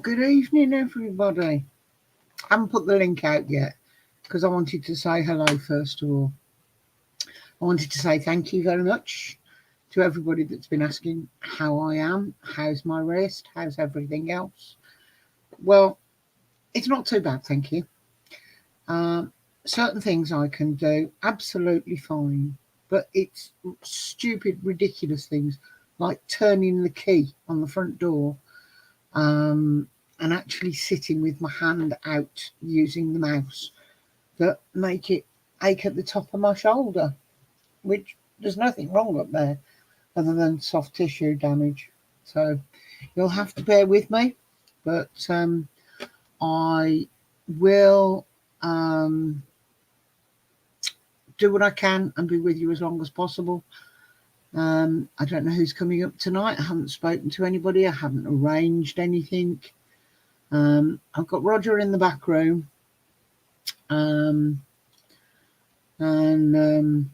Good evening, everybody. I haven't put the link out yet because I wanted to say hello first of all. I wanted to say thank you very much to everybody that's been asking how I am, how's my wrist, how's everything else. Well, it's not too bad, thank you. Um, Certain things I can do absolutely fine, but it's stupid, ridiculous things like turning the key on the front door um, and actually sitting with my hand out using the mouse that make it ache at the top of my shoulder, which there's nothing wrong up there other than soft tissue damage. So you'll have to bear with me, but I will do what I can and be with you as long as possible. I don't know who's coming up tonight. I haven't spoken to anybody. I haven't arranged anything. I've got Roger in the back room, um, and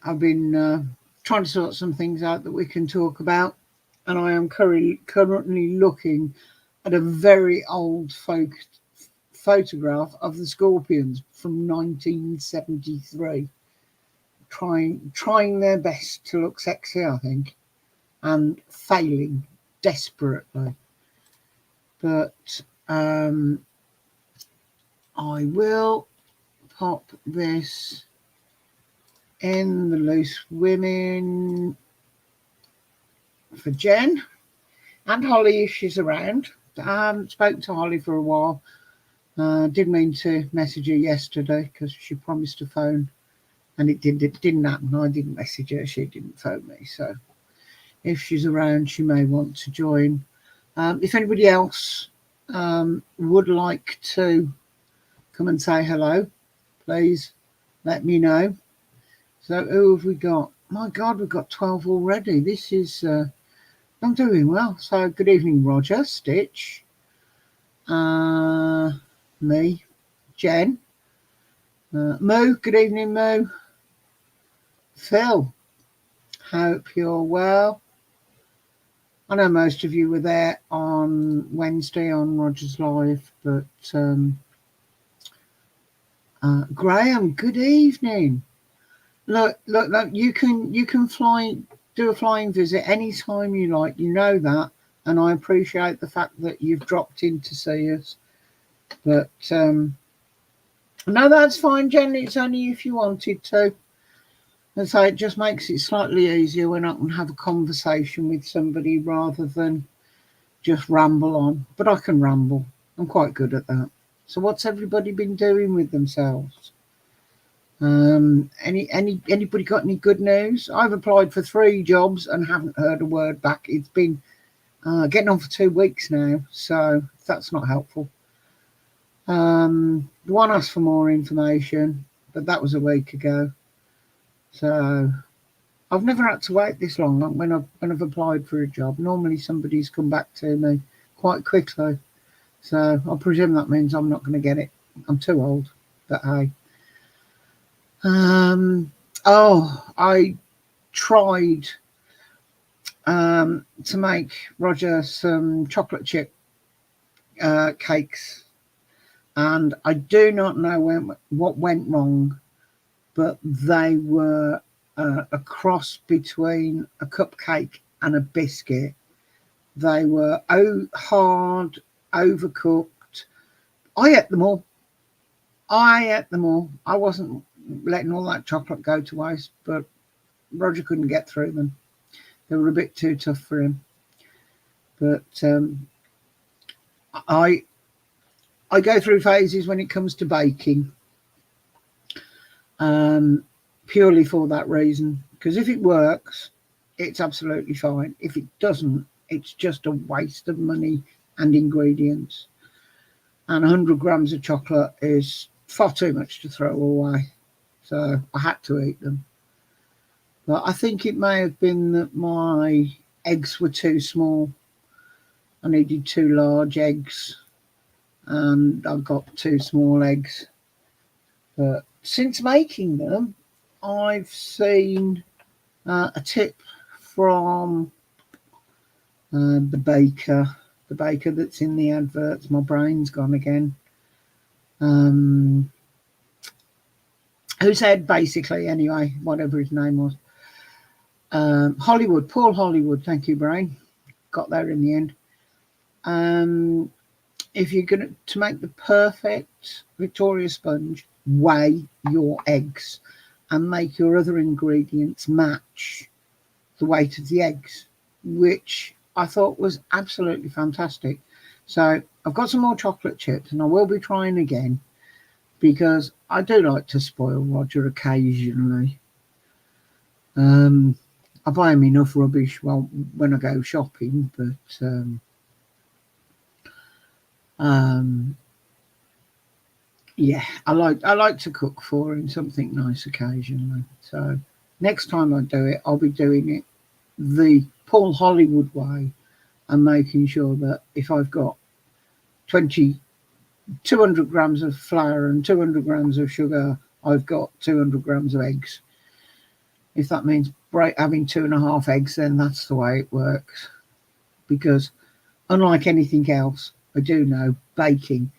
I've been trying to sort some things out that we can talk about. And I am currently looking at a very old photograph of the Scorpions from 1973, trying their best to look sexy, I think, and failing desperately. But I will pop this in the Loose Women for Jen and Holly if she's around. I haven't spoken to Holly for a while. Did mean to message her yesterday because she promised to phone, and it didn't happen. I didn't message her, she didn't phone me. So if she's around, she may want to join. If anybody else would like to come and say hello, please let me know. So who have we got? My God, we've got 12 already. This is, I'm doing well. So good evening, Roger, Stitch, me, Jen, Moo, good evening, Moo, Phil, hope you're well. I know most of you were there on Wednesday on Roger's Live, but Graham, good evening. Look, you can do a flying visit anytime you like, you know that, and I appreciate the fact that you've dropped in to see us. But no, that's fine, Jen, it's only if you wanted to. And so it just makes it slightly easier when I can have a conversation with somebody rather than just ramble on. But I can ramble. I'm quite good at that. So what's everybody been doing with themselves? Anybody got any good news? I've applied for 3 jobs and haven't heard a word back. It's been getting on for 2 weeks now, so that's not helpful. The one asked for more information, but that was a week ago. So I've never had to wait this long when I've applied for a job. Normally somebody's come back to me quite quickly. So I presume that means I'm not going to get it. I'm too old, but hey. I tried to make Roger some chocolate chip cakes, and I do not know what went wrong, but they were a cross between a cupcake and a biscuit. They were hard, overcooked. I ate them all. I wasn't letting all that chocolate go to waste, but Roger couldn't get through them. They were a bit too tough for him. But I go through phases when it comes to baking, purely for that reason. Because if it works, it's absolutely fine. If it doesn't, it's just a waste of money and ingredients. And 100 grams of chocolate is far too much to throw away. So I had to eat them. But I think it may have been that my eggs were too small. I needed 2 large eggs, and I got 2 small eggs. But since making them, I've seen a tip from the baker the baker that's in the adverts. My brain's gone again. Who said basically anyway, whatever his name was. Hollywood, Paul Hollywood. Thank you, brain. Got there in the end. If you're going to make the perfect Victoria sponge, weigh your eggs and make your other ingredients match the weight of the eggs, which I thought was absolutely fantastic. So I've got some more chocolate chips and I will be trying again because I do like to spoil Roger occasionally. I buy him enough rubbish when I go shopping, but yeah, I like to cook for him something nice occasionally. So next time I do it, I'll be doing it the Paul Hollywood way and making sure that if I've got 200 grams of flour and 200 grams of sugar, I've got 200 grams of eggs. If that means having 2.5 eggs, then that's the way it works. Because unlike anything else, I do know baking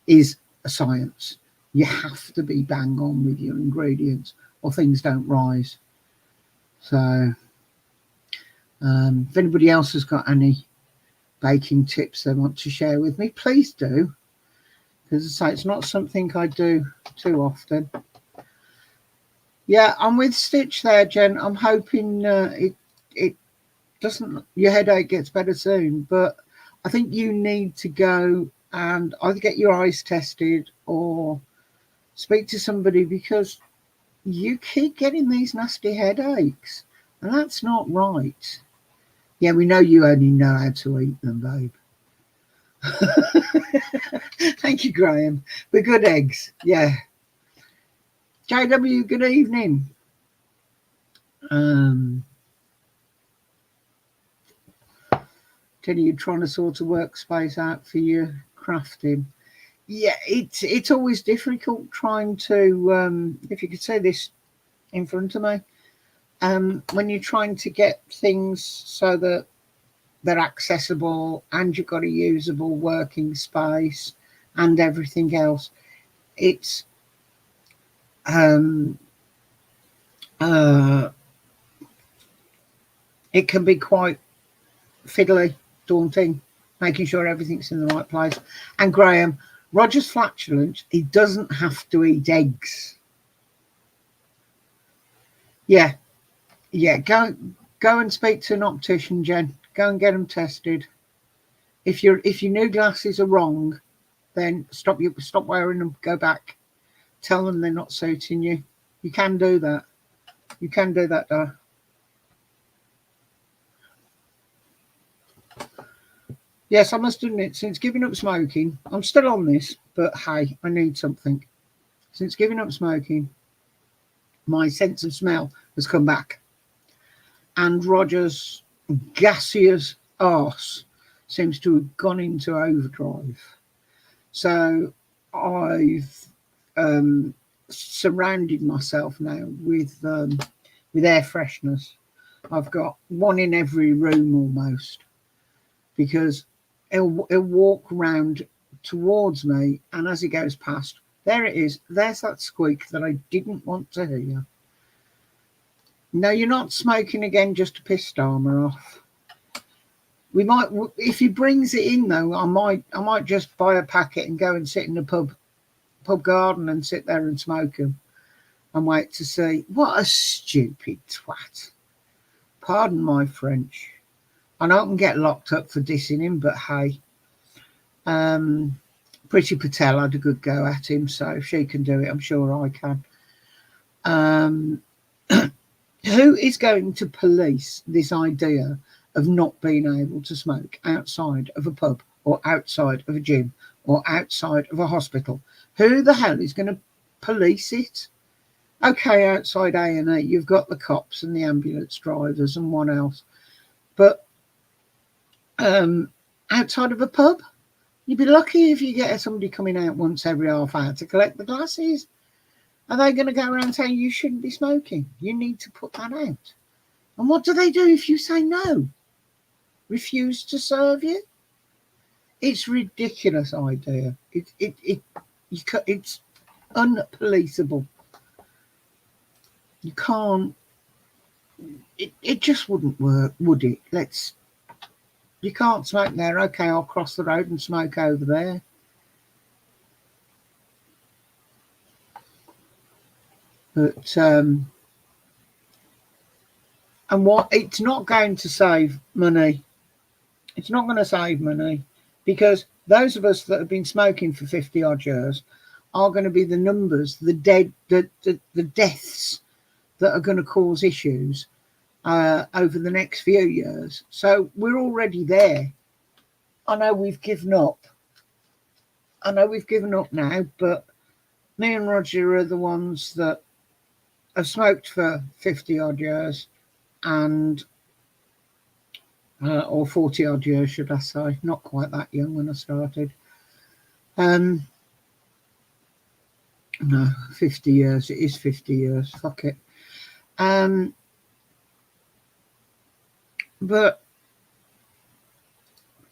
is a science. You have to be bang on with your ingredients or things don't rise. So if anybody else has got any baking tips they want to share with me, please do, because I say it's not something I do too often. Yeah, I'm with Stitch there, Jen. I'm hoping it doesn't, your headache gets better soon, but I think you need to go and either get your eyes tested or speak to somebody, because you keep getting these nasty headaches and that's not right. Yeah, we know you only know how to eat them, babe. Thank you, Graham. The good eggs, yeah. JW, good evening. Jenny, you're trying to sort a workspace out for your crafting. Yeah, it's always difficult trying to, if you could say this in front of me, when you're trying to get things so that they're accessible and you've got a usable working space and everything else, it's it can be quite fiddly, daunting, making sure everything's in the right place. And Graham, Roger's flatulent, he doesn't have to eat eggs. Yeah, go and speak to an optician, Jen. Go and get them tested. If your new glasses are wrong, then stop wearing them, go back, tell them they're not suiting you. You can do that. You can do that, though. Yes, I must admit, since giving up smoking, I'm still on this, but hey, I need something. Since giving up smoking, my sense of smell has come back. And Roger's gaseous arse seems to have gone into overdrive. So I've surrounded myself now with air fresheners. I've got one in every room almost, because he'll walk round towards me, and as he goes past, there it is. There's that squeak that I didn't want to hear. No, you're not smoking again just to piss Dharma off. We might, if he brings it in though, I might just buy a packet and go and sit in the pub garden and sit there and smoke them and wait to see. What a stupid twat. Pardon my French. I know I can get locked up for dissing him, but hey, Priti Patel had a good go at him, so if she can do it, I'm sure I can. Who is going to police this idea of not being able to smoke outside of a pub or outside of a gym or outside of a hospital? Who the hell is going to police it? Okay, outside A&E, you've got the cops and the ambulance drivers and what else, but outside of a pub, you'd be lucky if you get somebody coming out once every half hour to collect the glasses. Are they going to go around saying you shouldn't be smoking? You need to put that out. And what do they do if you say no? Refuse to serve you? It's ridiculous idea. It's unpoliceable. You can't. It just wouldn't work, would it? You can't smoke there. Okay, I'll cross the road and smoke over there. But and what, it's not going to save money. It's not going to save money, because those of us that have been smoking for 50 odd years are going to be the numbers, the deaths that are going to cause issues over the next few years. So we're already there. I know we've given up. Now, but me and Roger are the ones that have smoked for 50 odd years, and or 40 odd years, should I say. Not quite that young when I started. No, 50 years. It is 50 years. Fuck it. But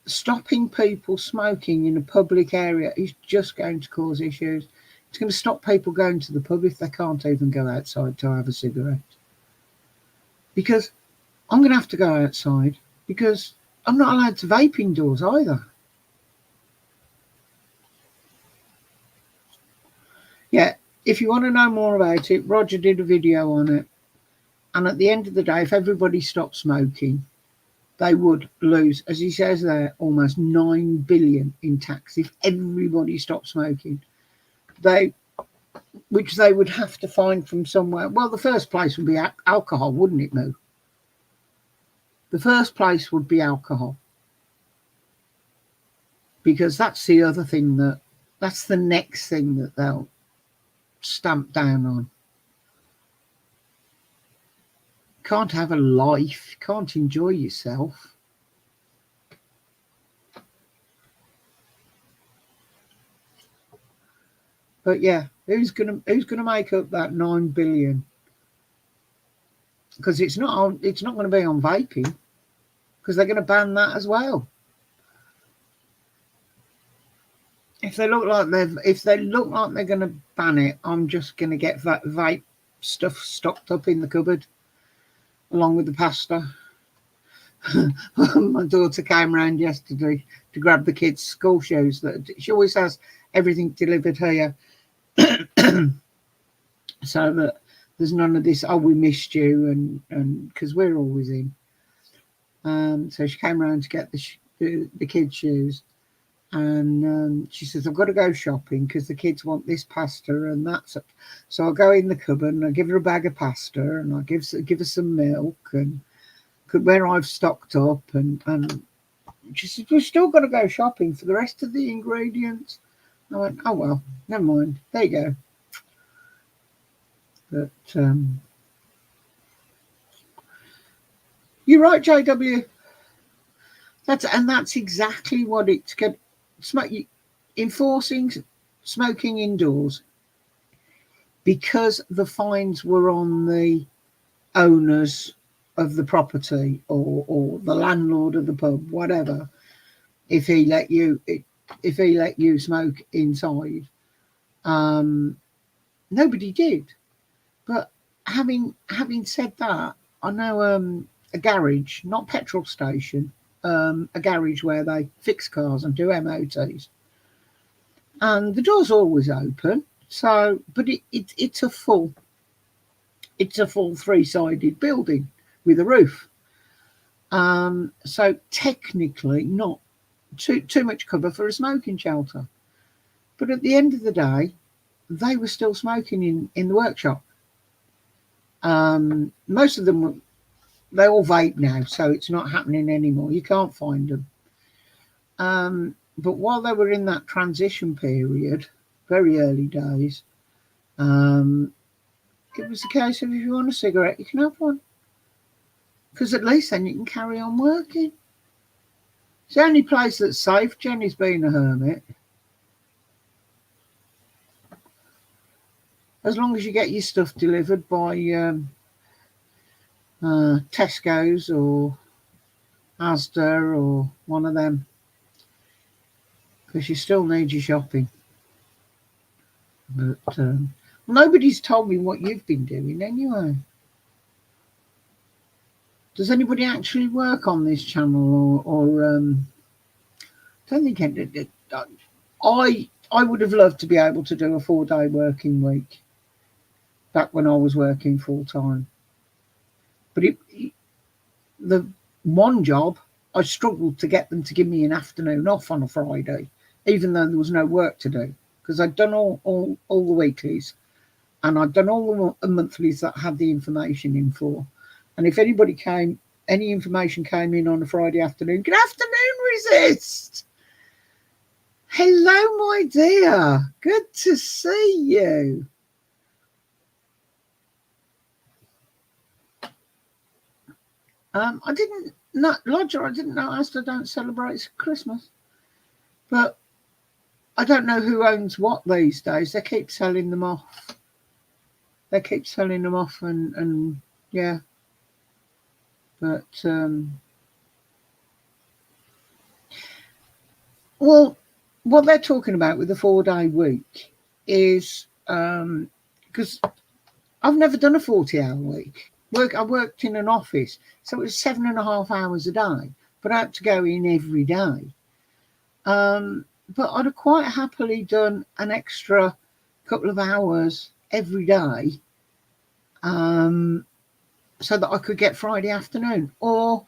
stopping people smoking in a public area is just going to cause issues. It's going to stop people going to the pub if they can't even go outside to have a cigarette. Because I'm going to have to go outside, because I'm not allowed to vape indoors either. Yeah, if you want to know more about it, Roger did a video on it. And at the end of the day, if everybody stopped smoking, they would lose, as he says there, almost 9 billion in tax if everybody stopped smoking. Which they would have to find from somewhere. Well, the first place would be alcohol, wouldn't it, Moo? The first place would be alcohol. Because that's the other thing that's the next thing that they'll stamp down on. Can't have a life, can't enjoy yourself. But yeah, who's gonna make up that 9 billion? Because it's not going to be on vaping, because they're going to ban that as well. If they look like they're going to ban it, I'm just going to get that vape stuff stocked up in the cupboard, along with the pasta. My daughter came round yesterday to grab the kids' school shoes. That she always has everything delivered here, so that there's none of this. Oh, we missed you, and because we're always in. So she came round to get the kids' shoes, and she says, I've got to go shopping because the kids want this pasta and that's it. So I'll go in the cupboard and I give her a bag of pasta, and I give her some milk, and where I've stocked up, and she said, we've still got to go shopping for the rest of the ingredients. I went, oh well, never mind, there you go. But you're right, JW. That's exactly what it's going. Enforcing smoking indoors, because the fines were on the owners of the property or the landlord of the pub, whatever. If he let you smoke inside, nobody did. But having said that, I know a garage, not petrol station, a garage where they fix cars and do MOTs, and the door's always open. So, but it's a full 3-sided building with a roof. So technically not too much cover for a smoking shelter. But at the end of the day, they were still smoking in the workshop. Most of them they all vape now, so it's not happening anymore. You can't find them. But while they were in that transition period, very early days, it was the case of, if you want a cigarette, you can have one. Because at least then you can carry on working. It's the only place that's safe. Jenny's been a hermit. As long as you get your stuff delivered by Tesco's or Asda or one of them because you still need your shopping. But nobody's told me what you've been doing anyway. Does anybody actually work on this channel, or don't think it, I would have loved to be able to do a 4-day working week back when I was working full time. But the one job, I struggled to get them to give me an afternoon off on a Friday, even though there was no work to do, because I'd done all the weeklies and I'd done all the monthlies that I had the information in for. And if any information came in on a Friday afternoon, good afternoon, Resist. Hello, my dear. Good to see you. I didn't know, Lodger, I didn't know Asda don't celebrate Christmas. But I don't know who owns what these days. They keep selling them off. And yeah. But, well, what they're talking about with the 4-day week is, because I've never done a 40-hour week. I worked in an office, so it was 7.5 hours a day, but I had to go in every day. But I'd have quite happily done an extra couple of hours every day, so that I could get Friday afternoon, or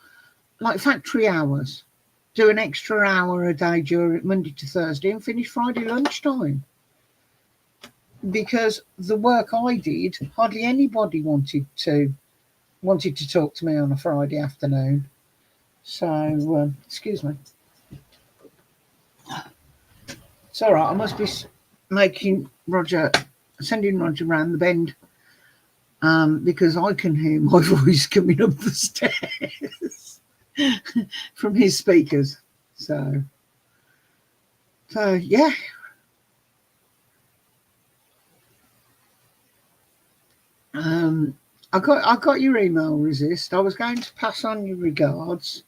like factory hours, do an extra hour a day during Monday to Thursday and finish Friday lunchtime. Because the work I did, hardly anybody wanted to talk to me on a Friday afternoon. So, excuse me. It's all right. I must be sending Roger round the bend, because I can hear my voice coming up the stairs from his speakers. So yeah. I got your email, Resist. I was going to pass on your regards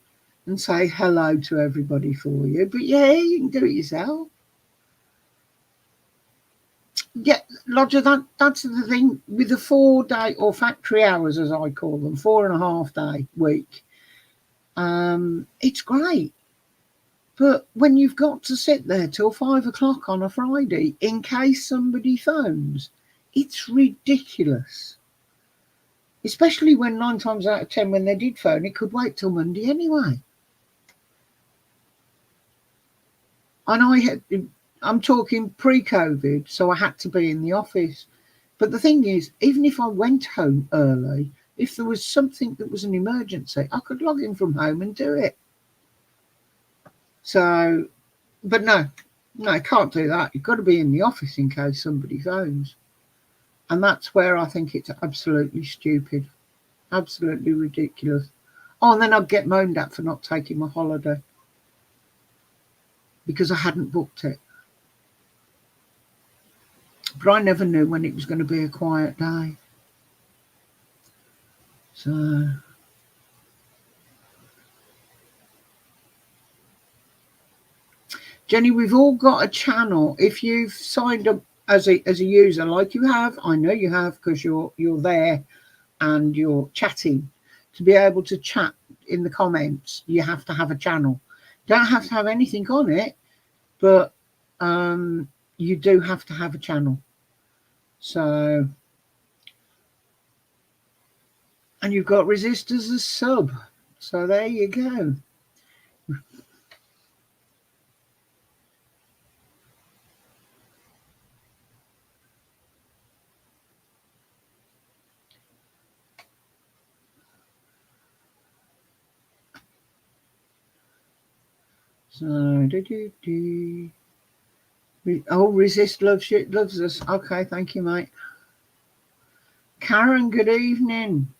and say hello to everybody for you, but yeah, you can do it yourself. Yeah, Lodger, that's the thing with the 4-day, or factory hours as I call them, 4.5 day week. It's great, but when you've got to sit there till 5 o'clock on a Friday in case somebody phones, it's ridiculous. Especially when 9 times out of 10, when they did phone, it could wait till Monday anyway. And I'm talking pre-COVID, so I had to be in the office. But the thing is, even if I went home early, if there was something that was an emergency, I could log in from home and do it. So, but no, I can't do that. You've got to be in the office in case somebody phones. And that's where I think it's absolutely stupid, absolutely ridiculous. Oh, and then I'd get moaned at for not taking my holiday because I hadn't booked it. But I never knew when it was going to be a quiet day. So, Jenny, we've all got a channel. If you've signed up as a user, like you have, I know you have, because you're there and you're chatting. To be able to chat in the comments, you have to have a channel. Don't have to have anything on it, but you do have to have a channel. So, and you've got Resist as a sub. So there you go. So, Resist loves us. Okay, thank you, mate. Karen, good evening.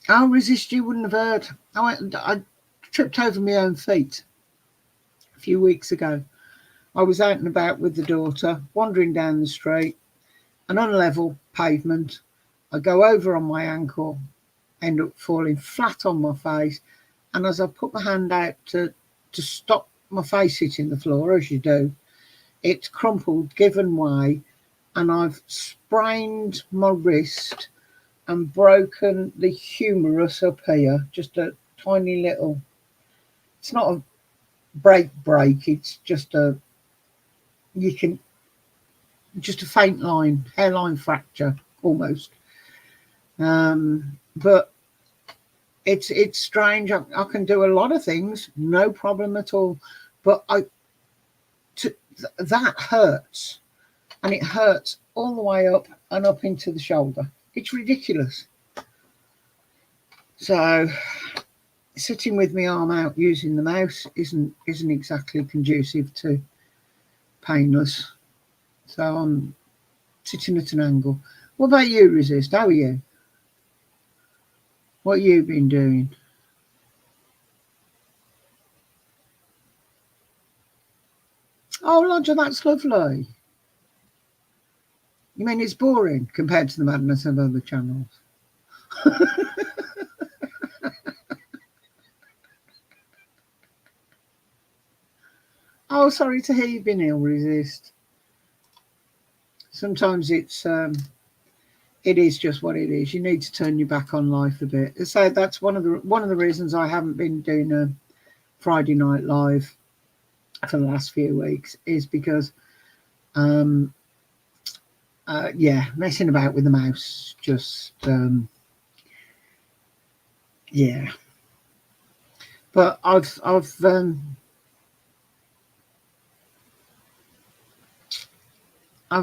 Oh, Resist, you wouldn't have heard. I tripped over my own feet a few weeks ago. I was out and about with the daughter, wandering down the street, an unlevel pavement. I go over on my ankle, end up falling flat on my face, and as I put my hand out to stop my face hitting the floor, as you do, it's crumpled, given way, and I've sprained my wrist and broken the humerus up here. Just a tiny little, it's not a break, it's just just a faint line, hairline fracture almost. But it's strange. I can do a lot of things, no problem at all. But that hurts, and it hurts all the way up and up into the shoulder. It's ridiculous. So sitting with my arm out using the mouse isn't exactly conducive to painless. So I'm sitting at an angle. What about you, Resist? How are you? What have you been doing? Oh, Roger, that's lovely. You mean it's boring compared to the madness of other channels? Oh, sorry to hear you've been ill, Resist. Sometimes it is just what it is. You need to turn your back on life a bit. So that's one of the reasons I haven't been doing a Friday night live for the last few weeks, is because yeah, messing about with the mouse just yeah. But I've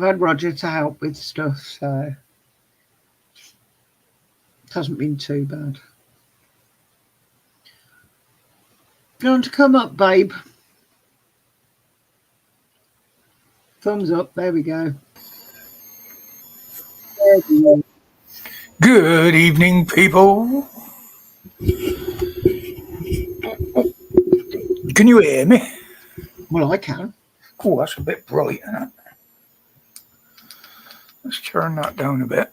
had Roger to help with stuff, so it hasn't been too bad. Do you want to come up, babe? Thumbs up. There we go. Good evening, people. Can you hear me? Well, I can. Oh, that's a bit bright, isn't it? Let's turn that down a bit.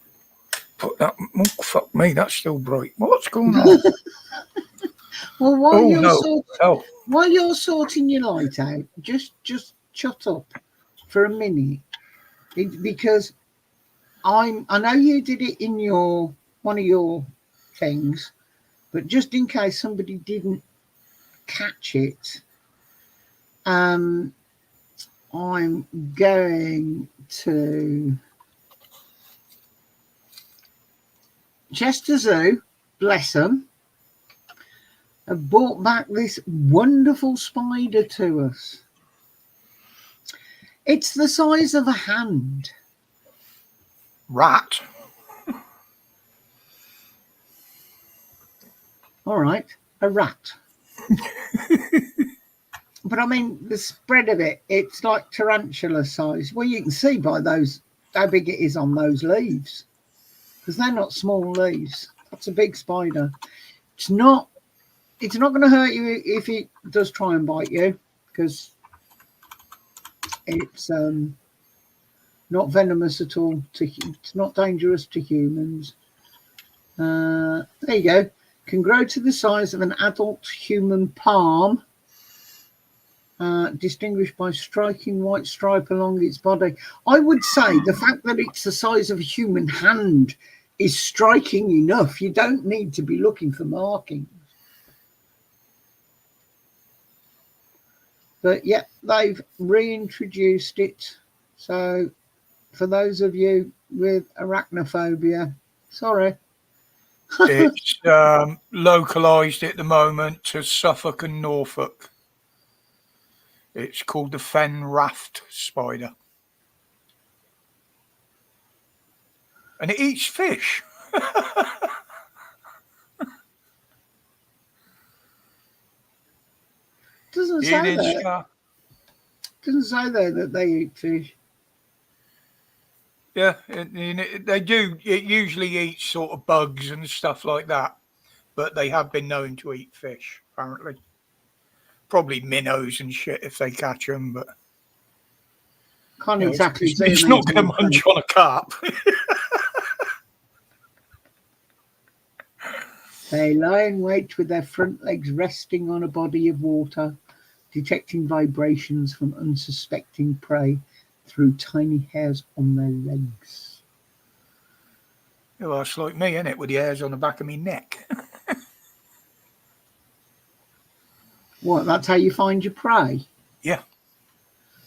Put that. Oh, fuck me, that's still bright. What's going on? Well, while you're sorting your light out, just shut up for a minute, because I know you did it in one of your things, but just in case somebody didn't catch it, I'm going to Chester Zoo, bless them, have brought back this wonderful spider to us. It's the size of a hand. Rat. All right, a rat. But I mean, the spread of it, it's like tarantula size. Well, you can see by those how big it is on those leaves, because they're not small leaves. That's a big spider. It's not going to hurt you if it does try and bite you, because it's not venomous at all. It's not dangerous to humans. There you go. Can grow to the size of an adult human palm. Distinguished by striking white stripe along its body. I would say the fact that it's the size of a human hand is striking enough. You don't need to be looking for markings. But yeah, they've reintroduced it. So for those of you with arachnophobia, sorry. It's localised at the moment to Suffolk and Norfolk. It's called the fen raft spider. And it eats fish. Doesn't say there. Doesn't say there that they eat fish. Yeah, they do. It usually eats sort of bugs and stuff like that, but they have been known to eat fish, apparently. Probably minnows and shit if they catch them, but can't exactly see. It's not going to munch on a carp. They lie in wait with their front legs resting on a body of water, detecting vibrations from unsuspecting prey through tiny hairs on their legs. Well, it's like me, innit, with the hairs on the back of my neck. What? That's how you find your prey? Yeah.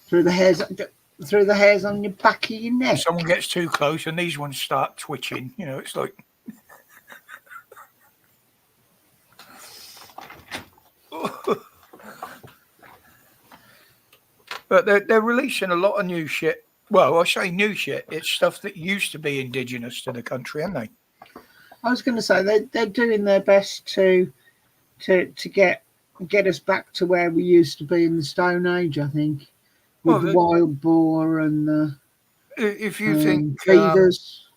Through the hairs on your back of your neck. If someone gets too close and these ones start twitching, you know, it's like. But they're releasing a lot of new shit. Well, I say new shit. It's stuff that used to be indigenous to the country, aren't they? I was going to say they're doing their best to get us back to where we used to be in the Stone Age. I think with the wild boar and the if you think beavers,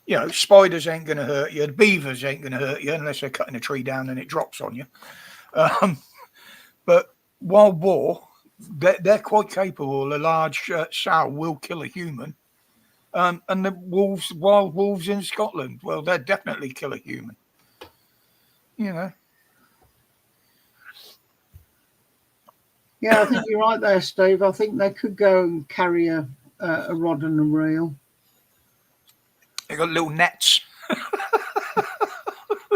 you know, spiders ain't going to hurt you. The beavers ain't going to hurt you unless they're cutting a tree down and it drops on you. But wild boar, they're quite capable. A large sow will kill a human. And the wild wolves in Scotland, well, they'll definitely kill a human. You know. Yeah, I think you're right there, Steve. I think they could go and carry a rod and a reel. They got little nets,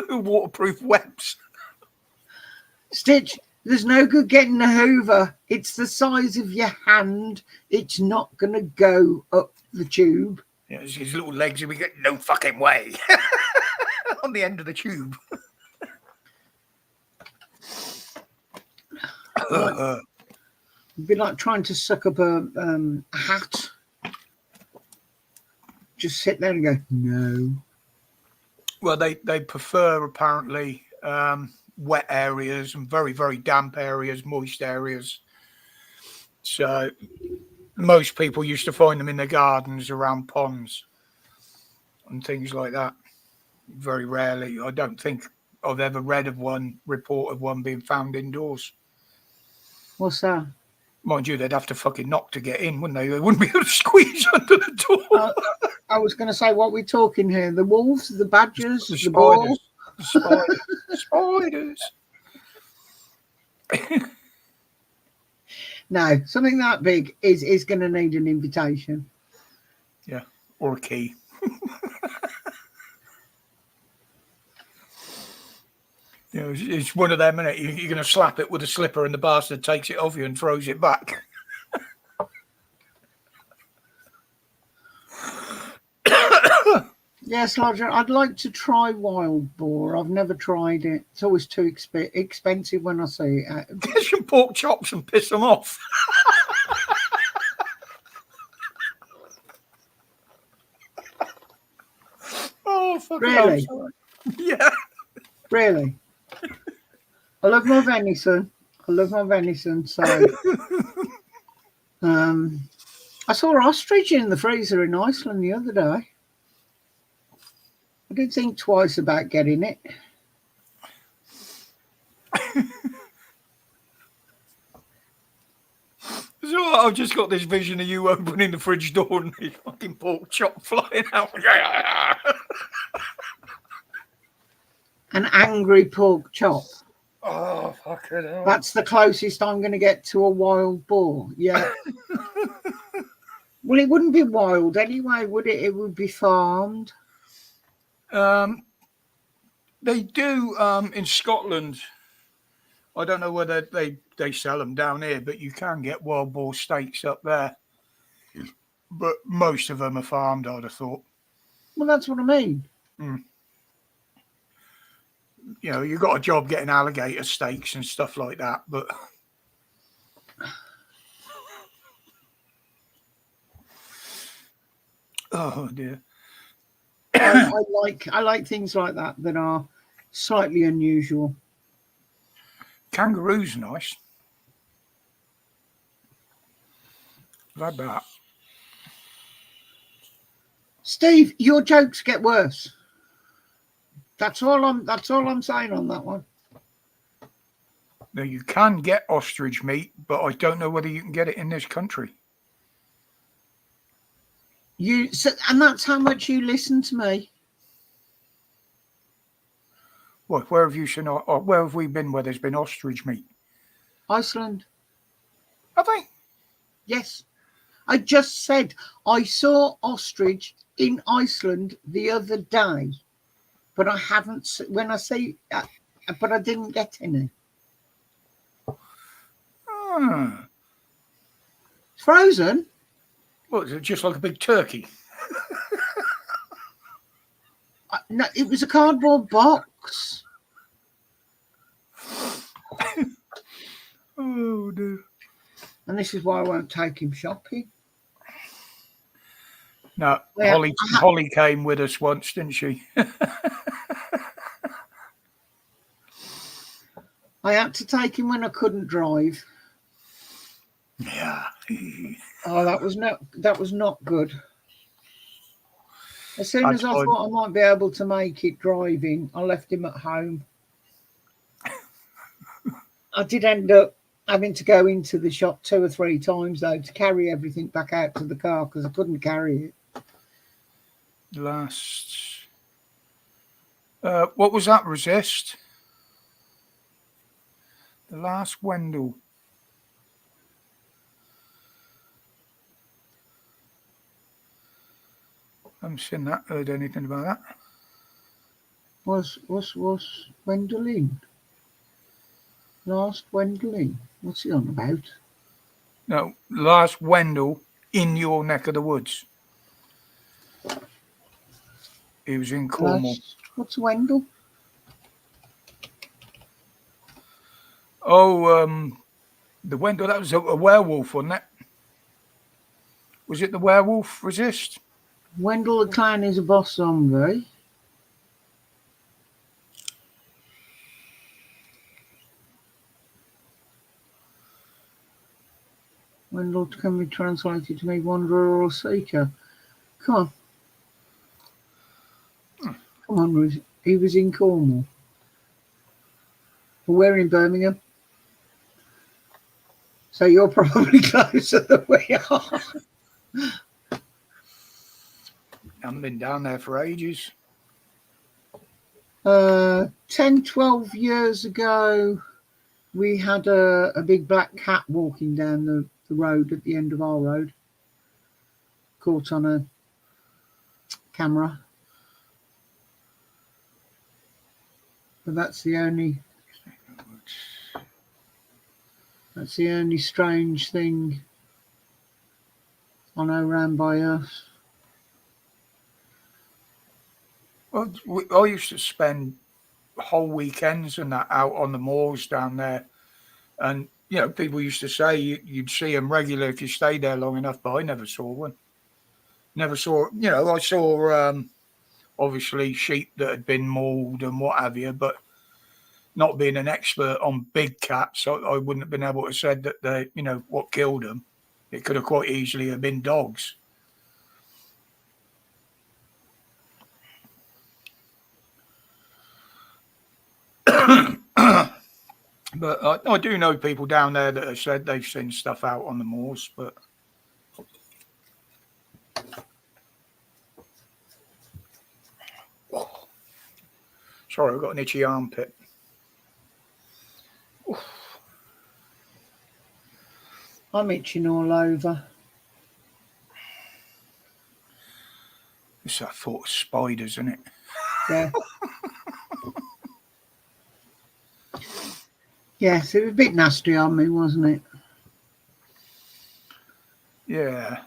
waterproof webs. Stitch, there's no good getting a Hoover. It's the size of your hand. It's not going to go up the tube. Yeah, his little legs will be getting no fucking way on the end of the tube. It'd be like trying to suck up a hat. Just sit there and go, no. Well, they prefer apparently wet areas and very, very damp areas, moist areas. So most people used to find them in their gardens around ponds and things like that. Very rarely. I don't think I've ever read of one report of one being found indoors. What's that? Mind you, they'd have to fucking knock to get in, wouldn't they? They wouldn't be able to squeeze under the door. I was going to say, what we're talking here: the wolves, the badgers, the spiders, boar. the spiders. No, something that big is going to need an invitation. Yeah, or a key. You know, it's one of them, isn't it? You're going to slap it with a slipper and the bastard takes it off you and throws it back. Yes, Roger, I'd like to try wild boar. I've never tried it. It's always too expensive when I see it. Get some pork chops and piss them off. Oh, fuck. Really? Yeah. Really? I love my venison. So, I saw ostrich in the freezer in Iceland the other day. I did think twice about getting it. So I've just got this vision of you opening the fridge door and this fucking pork chop flying out. An angry pork chop. Oh, fucking hell. That's the closest I'm going to get to a wild boar. Yeah. Well, it wouldn't be wild anyway, would it? It would be farmed. They do in Scotland. I don't know whether they sell them down here, but you can get wild boar steaks up there. But most of them are farmed, I'd have thought. Well, that's what I mean. Mm. You know, you've got a job getting alligator steaks and stuff like that, but oh dear. I like things like that are slightly unusual. Kangaroo's nice. I've had that. Steve, your jokes get worse. That's all I'm saying on that one. Now you can get ostrich meat, but I don't know whether you can get it in this country. And that's how much you listen to me. What? Where have you seen? Or where have we been where there's been ostrich meat? Iceland. I think. Yes. I just said I saw ostrich in Iceland the other day, but I haven't. When I say, but I didn't get any. Ah. Frozen? What, is it just like a big turkey? No, it was a cardboard box. Oh dear. And this is why I won't take him shopping. No, Well, Holly came with us once, didn't she? I had to take him when I couldn't drive. Yeah. Oh, that was not good. As soon That's as I fine. thought I might be able to make it driving, I left him at home. I did end up having to go into the shop 2 or 3 times though to carry everything back out to the car because I couldn't carry it. Last. What was that? Resist. The last Wendell. I haven't seen that. Heard anything about that? Was Wendelin? Last Wendelin? What's he on about? No, last Wendell in your neck of the woods. He was in Cornwall. What's Wendell? Oh, the Wendell. That was a werewolf, wasn't it? Was it the werewolf? Resist. Wendell the Clown is a boss zombie. Wendell can be translated to mean wanderer or seeker. Come on. Come on, he was in Cornwall. We're in Birmingham. So you're probably closer than we are. I haven't been down there for ages. 10, 12 years ago, we had a big black cat walking down the road at the end of our road. Caught on a camera. But that's the only strange thing I know round by us. Well, I used to spend whole weekends and that out on the moors down there, and people used to say you'd see them regular if you stayed there long enough, but I never saw one. Never saw. I saw obviously sheep that had been mauled and what have you, but not being an expert on big cats, I wouldn't have been able to say that they, what killed them. It could have quite easily have been dogs. But I do know people down there that have said they've seen stuff out on the moors, but sorry, I've got an itchy armpit. I'm itching all over. It's that thought of spiders, isn't it? Yeah. Yes, it was a bit nasty on me, wasn't it? Yeah.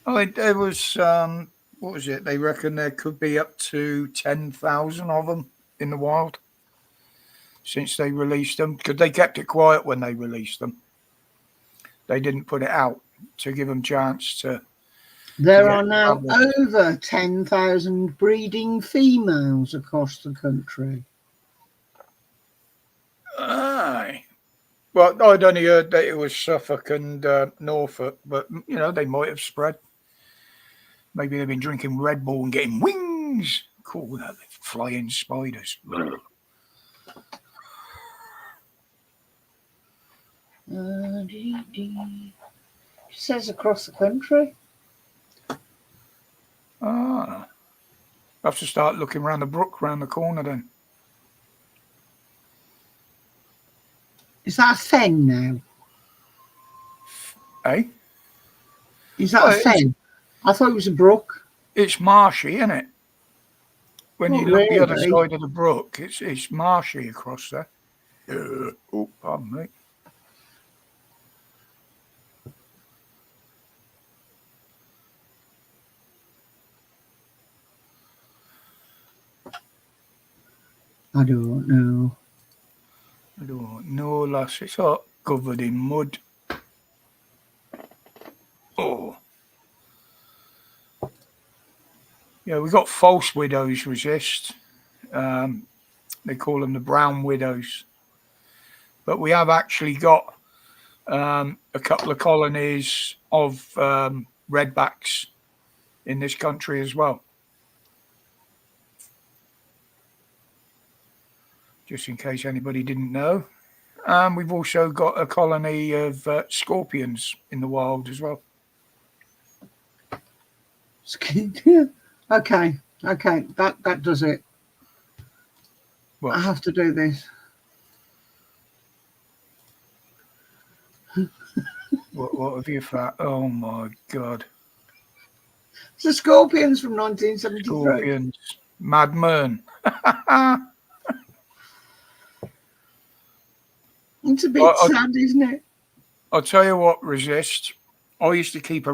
Oh, there was, what was it? They reckon there could be up to 10,000 of them in the wild since they released them, because they kept it quiet when they released them. They didn't put it out to give them chance to. There are now over 10,000 breeding females across the country. Aye. Well, I'd only heard that it was Suffolk and Norfolk, but, they might have spread. Maybe they've been drinking Red Bull and getting wings. Cool, flying spiders. It says across the country. Ah. have to start looking around the brook round the corner then. Is that a fen now? Eh? Is that Well, a fen? I thought it was a brook. It's marshy, isn't it? When Not you look the other really. side of the brook, it's marshy across there. Oh, pardon me. I don't know. I don't know, lass. It's all covered in mud. Oh. Yeah, we got false widows resist. They call them the brown widows. But we have actually got a couple of colonies of redbacks in this country as well. Just in case anybody didn't know. We've also got a colony of scorpions in the wild as well. Okay, that does it. What? I have to do this. What have you found? Oh my God. It's the Scorpions from 1973. Scorpions. Madman. It's a bit sad, isn't it? I'll tell you what, resist. I used to keep a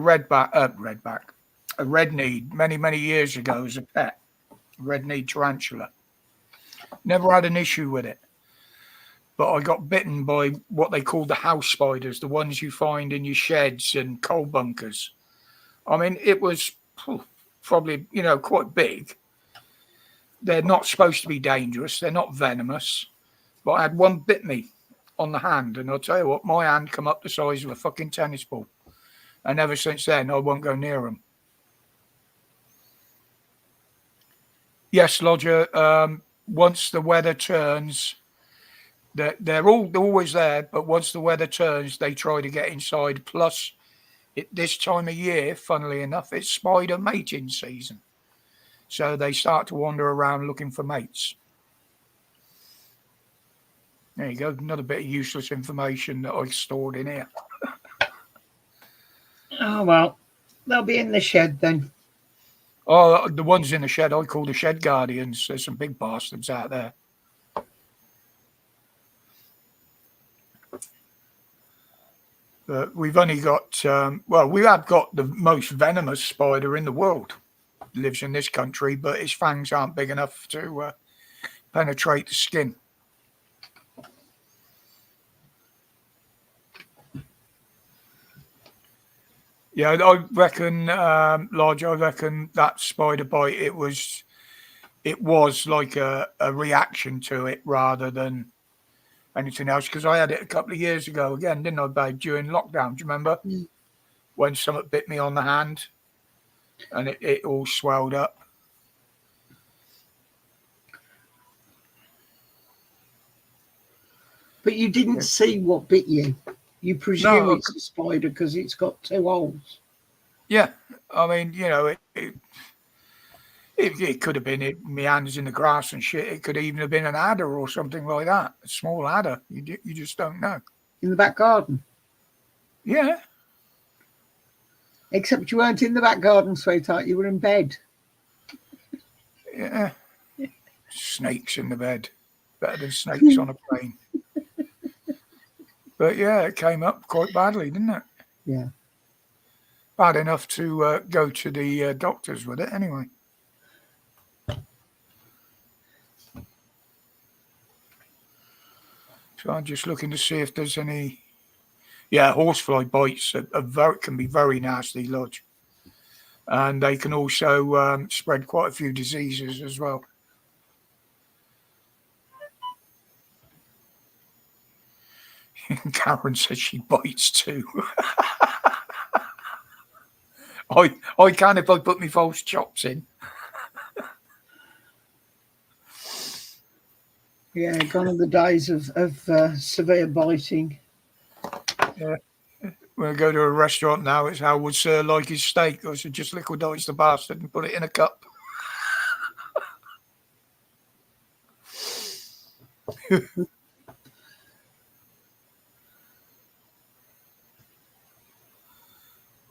a red-kneed many years ago as a pet. Red-kneed tarantula. Never had an issue with it. But I got bitten by what they call the house spiders, the ones you find in your sheds and coal bunkers. I mean, it was probably, quite big. They're not supposed to be dangerous. They're not venomous. But I had one bit me on the hand, and I'll tell you what, my hand come up the size of a fucking tennis ball. And ever since then, I won't go near them. Yes, Lodger, once the weather turns, they're always there, but once the weather turns, they try to get inside. Plus, this time of year, funnily enough, it's spider mating season. So they start to wander around looking for mates. There you go, another bit of useless information that I stored in here. Oh, well, they'll be in the shed then. Oh, the ones in the shed, I call the shed guardians. There's some big bastards out there. But we've only got, we have got the most venomous spider in the world. Lives in this country, but its fangs aren't big enough to penetrate the skin. Yeah, I reckon, Lodge, I reckon that spider bite, it was like a reaction to it rather than anything else. Because I had it a couple of years ago again, didn't I, babe, during lockdown? Do you remember? When something bit me on the hand and it all swelled up. But you didn't see what bit you. You presume it's a spider because it's got two holes. Yeah, I mean, it could have been my hands in the grass and shit. It could even have been an adder or something like that, a small adder. You just don't know. In the back garden? Yeah. Except you weren't in the back garden, sweetheart. You were in bed. Yeah. Snakes in the bed. Better than snakes on a plane. But yeah, it came up quite badly, didn't it? Yeah. Bad enough to go to the doctors with it anyway. So I'm just looking to see if there's any. Yeah, horsefly bites can be very nasty, Lodge. And they can also spread quite a few diseases as well. Karen says she bites too. I can if I put my false chops in. Yeah, gone are the days of severe biting. Yeah. When I go to a restaurant now, it's how would Sir like his steak? I said, just liquidize the bastard and put it in a cup.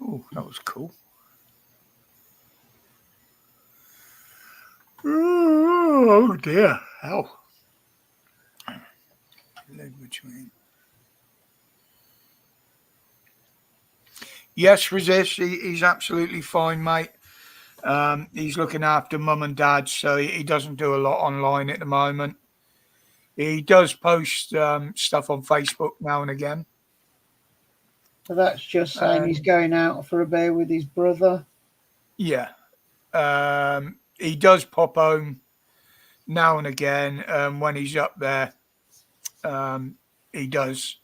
Oh, that was cool. Oh dear. Hell. Live between. Yes, resist. He's absolutely fine, mate. He's looking after mum and dad, so he doesn't do a lot online at the moment. He does post stuff on Facebook now and again. So that's just saying he's going out for a beer with his brother. Yeah. He does pop home now and again. When he's up there, he does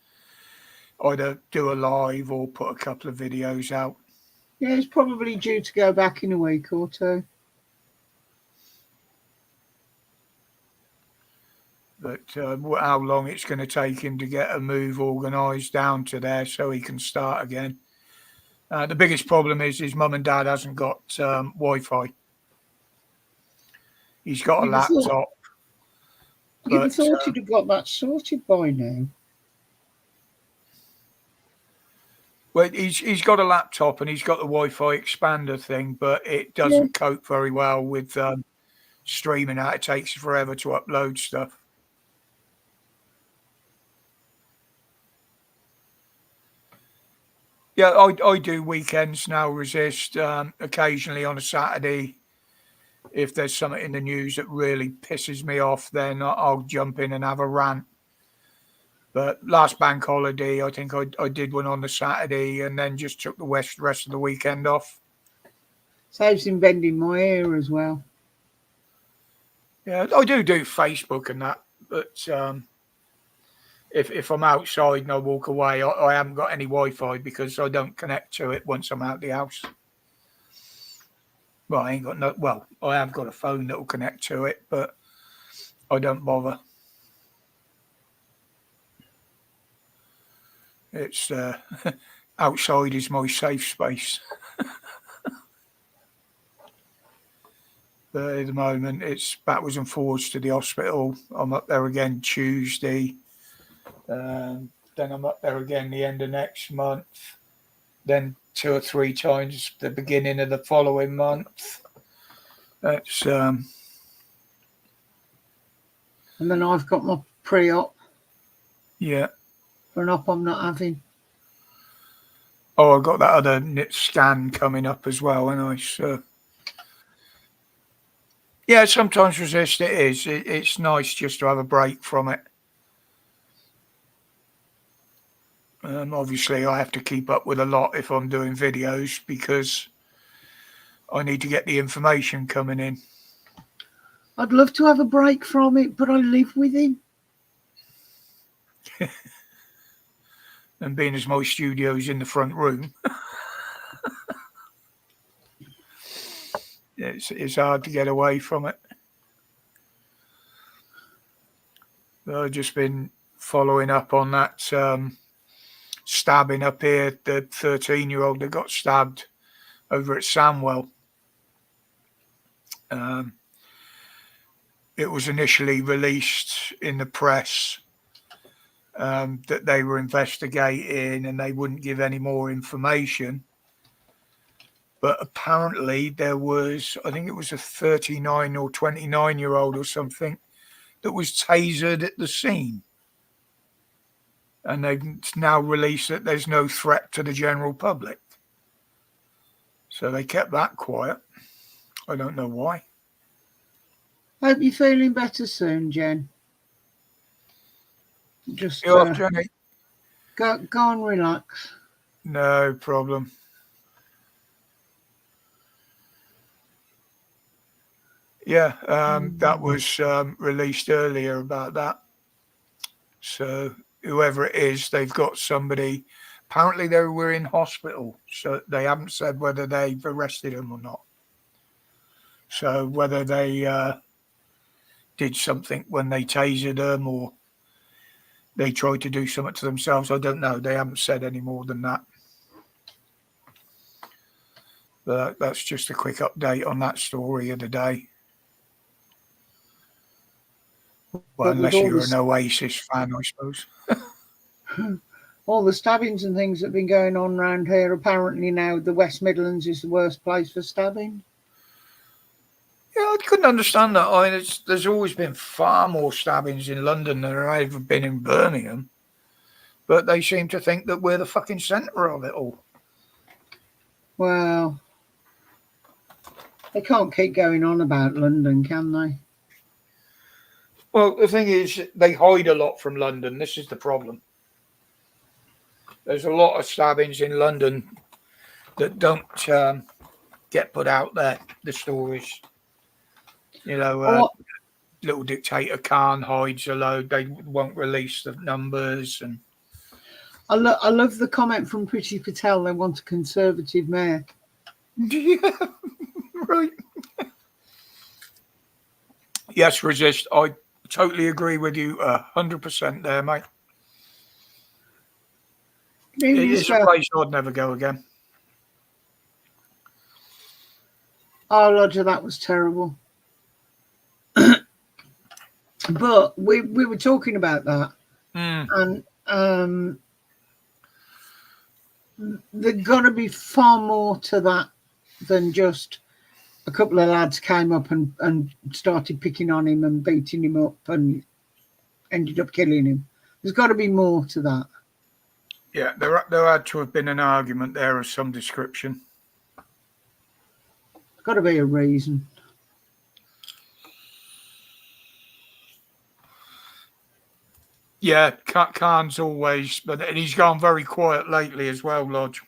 either do a live or put a couple of videos out. Yeah, he's probably due to go back in a week or two. But how long it's going to take him to get a move organised down to there so he can start again. The biggest problem is his mum and dad hasn't got Wi-Fi. He's got a laptop. You'd have thought he'd have got that sorted by now. Well, he's got a laptop and he's got the Wi-Fi expander thing, but it doesn't cope very well with streaming out. It takes forever to upload stuff. Yeah, I do weekends now, resist. Occasionally on a Saturday, if there's something in the news that really pisses me off, then I'll jump in and have a rant. But last bank holiday, I think I did one on the Saturday and then just took the rest of the weekend off. Saves him bending my ear as well. Yeah, I do Facebook and that, but if I'm outside and I walk away, I haven't got any Wi-Fi because I don't connect to it once I'm out the house. Well, I ain't got no. Well, I have got a phone that will connect to it, but I don't bother. It's outside is my safe space. But at the moment, it's backwards and forwards to the hospital. I'm up there again Tuesday. Then I'm up there again the end of next month. Then 2 or 3 times the beginning of the following month. That's And then I've got my pre-op. Yeah. For an op I'm not having. Oh, I've got that other scan coming up as well, and I so. Yeah, sometimes resist it is. It's nice just to have a break from it. Obviously, I have to keep up with a lot if I'm doing videos because I need to get the information coming in. I'd love to have a break from it, but I live with him. And being as my studio's in the front room, it's hard to get away from it. I've just been following up on that stabbing up here, the 13-year-old that got stabbed over at Samwell. It was initially released in the press that they were investigating and they wouldn't give any more information. But apparently there was, I think it was a 39 or 29-year-old or something that was tasered at the scene. And they've now released that there's no threat to the general public. So they kept that quiet. I don't know why. Hope you're feeling better soon, Jen. Just Jenny. Go and relax. No problem. Yeah, that was released earlier about that. So whoever it is, they've got somebody. Apparently they were in hospital, so they haven't said whether they've arrested them or not. So whether they did something when they tasered them or they tried to do something to themselves, I don't know. They haven't said any more than that. But that's just a quick update on that story of the day. Well, But with unless all you're this, an Oasis fan, I suppose. all the stabbings and things that have been going on around here, apparently now the West Midlands is the worst place for stabbing. Yeah, I couldn't understand that. I mean, there's always been far more stabbings in London than there have ever been in Birmingham. But they seem to think that we're the fucking centre of it all. Well, they can't keep going on about London, can they? Well, the thing is, they hide a lot from London. This is the problem. There's a lot of stabbings in London that don't get put out there, the stories. You know, little dictator Khan hides a load. They won't release the numbers. And I love the comment from Priti Patel. They want a conservative mayor. yeah, right. Yes, Resist. I totally agree with you 100% there, mate. It is a place I'd never go again. Oh, Roger, that was terrible. But we were talking about that, and there's got to be far more to that than just a couple of lads came up and started picking on him and beating him up and ended up killing him. There's got to be more to that. Yeah, there had to have been an argument there of some description. There's got to be a reason. Yeah, Khan's always, but he's gone very quiet lately as well, Lodge.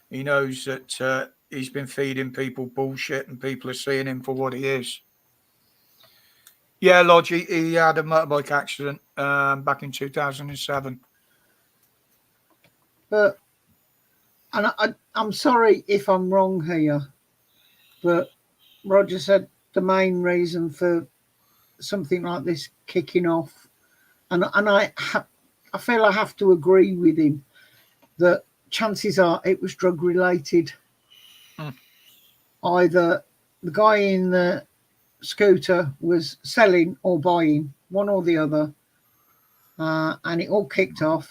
He knows that he's been feeding people bullshit and people are seeing him for what he is. Yeah, Lodge, he had a motorbike accident back in 2007. But, and I'm sorry if I'm wrong here, but Roger said the main reason for something like this kicking off, and I feel I have to agree with him that chances are it was drug related. Either the guy in the scooter was selling or buying, one or the other, and it all kicked off,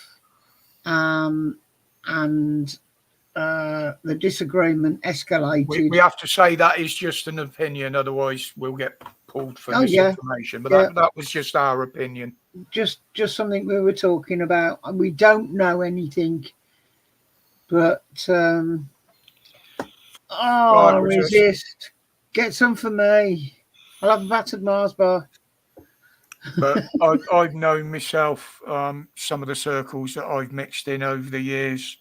and the disagreement escalated. We have to say that is just an opinion, otherwise we'll get pulled for misinformation. Yeah. But that was just our opinion. Just something we were talking about. We don't know anything, but Resist. Get some for me. I'll have a battered Mars bar. But I've known myself some of the circles that I've mixed in over the years.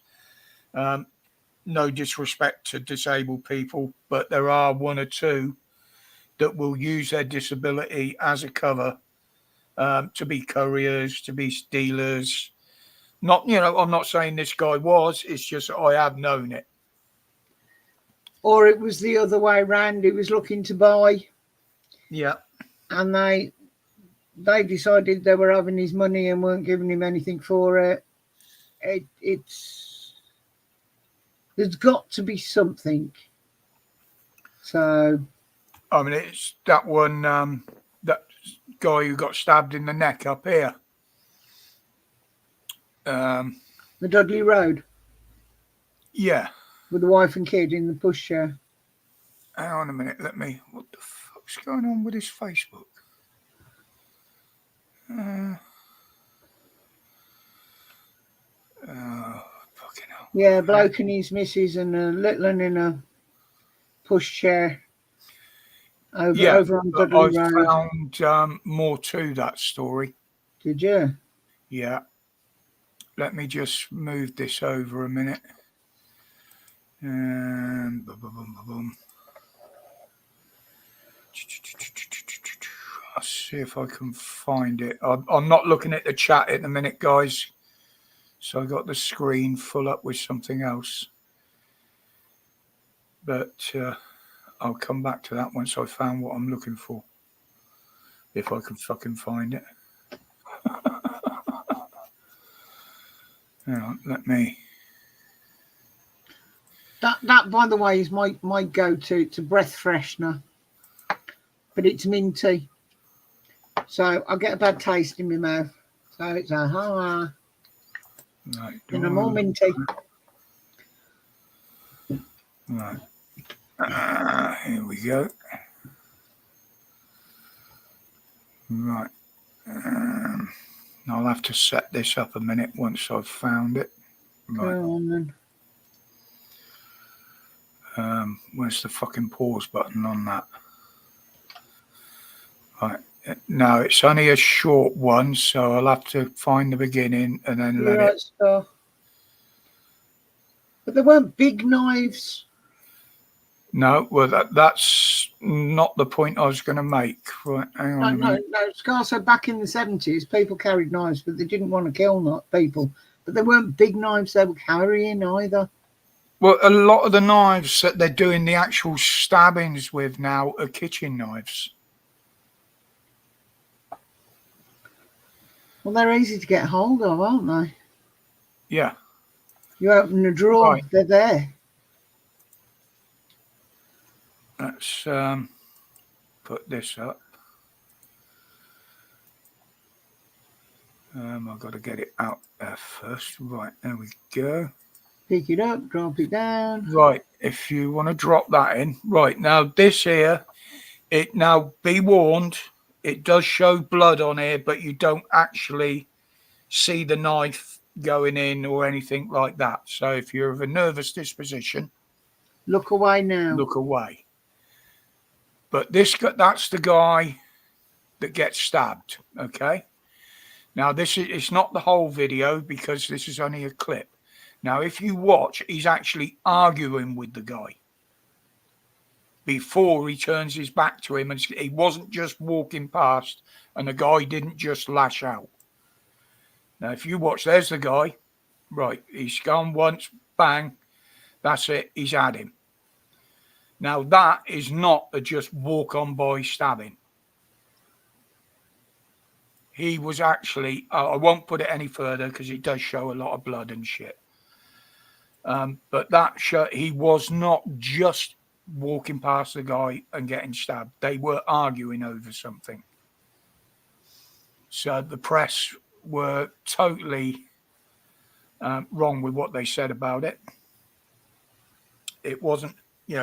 No disrespect to disabled people, but there are one or two that will use their disability as a cover to be couriers, to be dealers. Not, I'm not saying this guy was. It's just I have known it. Or it was the other way around. He was looking to buy. Yeah. And they decided they were having his money and weren't giving him anything for it. There's got to be something. So, I mean, it's that one, that guy who got stabbed in the neck up here. The Dudley Road. Yeah. With the wife and kid in the pushchair. Hang on a minute. What the fuck's going on with his Facebook? Fucking hell. Yeah, bloke and his missus and a little one in a pushchair over on Dudley Road. I found more to that story. Did you? Yeah. Let me just move this over a minute. Boom, boom, boom, boom. I'll see if I can find it. I'm not looking at the chat at the minute, guys. So I got the screen full up with something else. But I'll come back to that once I found what I'm looking for. If I can fucking find it. Hang on, let me. That, by the way, is my go-to. It's a breath freshener, but it's minty. So I get a bad taste in my mouth. So it's a ha, Right. and I'm all minty. Right. Here we go. Right. I'll have to set this up a minute once I've found it. Right. Go on then. Where's the fucking pause button on that? Right. No, it's only a short one, so I'll have to find the beginning and then let it. Star. But there weren't big knives. No, well, that's not the point I was going to make. Right, hang on a minute. No. Scar said back in the 70s, people carried knives, but they didn't want to kill people. But they weren't big knives they were carrying either. Well, a lot of the knives that they're doing the actual stabbings with now are kitchen knives. Well, they're easy to get hold of, aren't they? Yeah. You open a drawer, Right. they're there. Let's put this up. I've got to get it out there first. Right, there we go. Pick it up, drop it down. Right, if you want to drop that in. Right, now this here, now be warned, it does show blood on here, but you don't actually see the knife going in or anything like that. So if you're of a nervous disposition, look away now. Look away. But that's the guy that gets stabbed, okay? Now, it's not the whole video because this is only a clip. Now, if you watch, he's actually arguing with the guy before he turns his back to him. And he wasn't just walking past and the guy didn't just lash out. Now, if you watch, there's the guy. Right, he's gone once, bang. That's it, he's had him. Now, that is not a just walk-on by stabbing. He was actually, I won't put it any further because it does show a lot of blood and shit. But he was not just walking past the guy and getting stabbed. They were arguing over something. So the press were totally wrong with what they said about it. It wasn't, he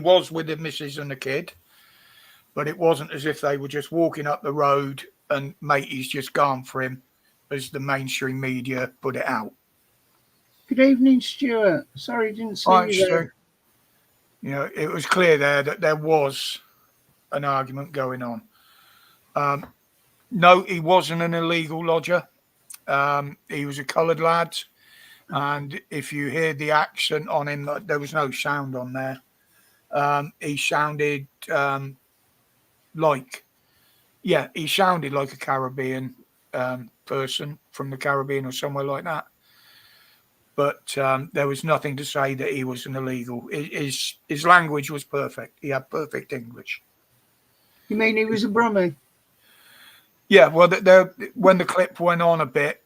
was with the missus and the kid, but it wasn't as if they were just walking up the road and matey's just gone for him, as the mainstream media put it out. Good evening, Stuart. Sorry, didn't see you there. It was clear there that there was an argument going on. No, he wasn't an illegal lodger. He was a coloured lad. And if you hear the accent on him, there was no sound on there. He sounded he sounded like a Caribbean person from the Caribbean or somewhere like that. But there was nothing to say that he was an illegal. His language was perfect. He had perfect English. You mean he was a Brummie? Yeah, well, when the clip went on a bit,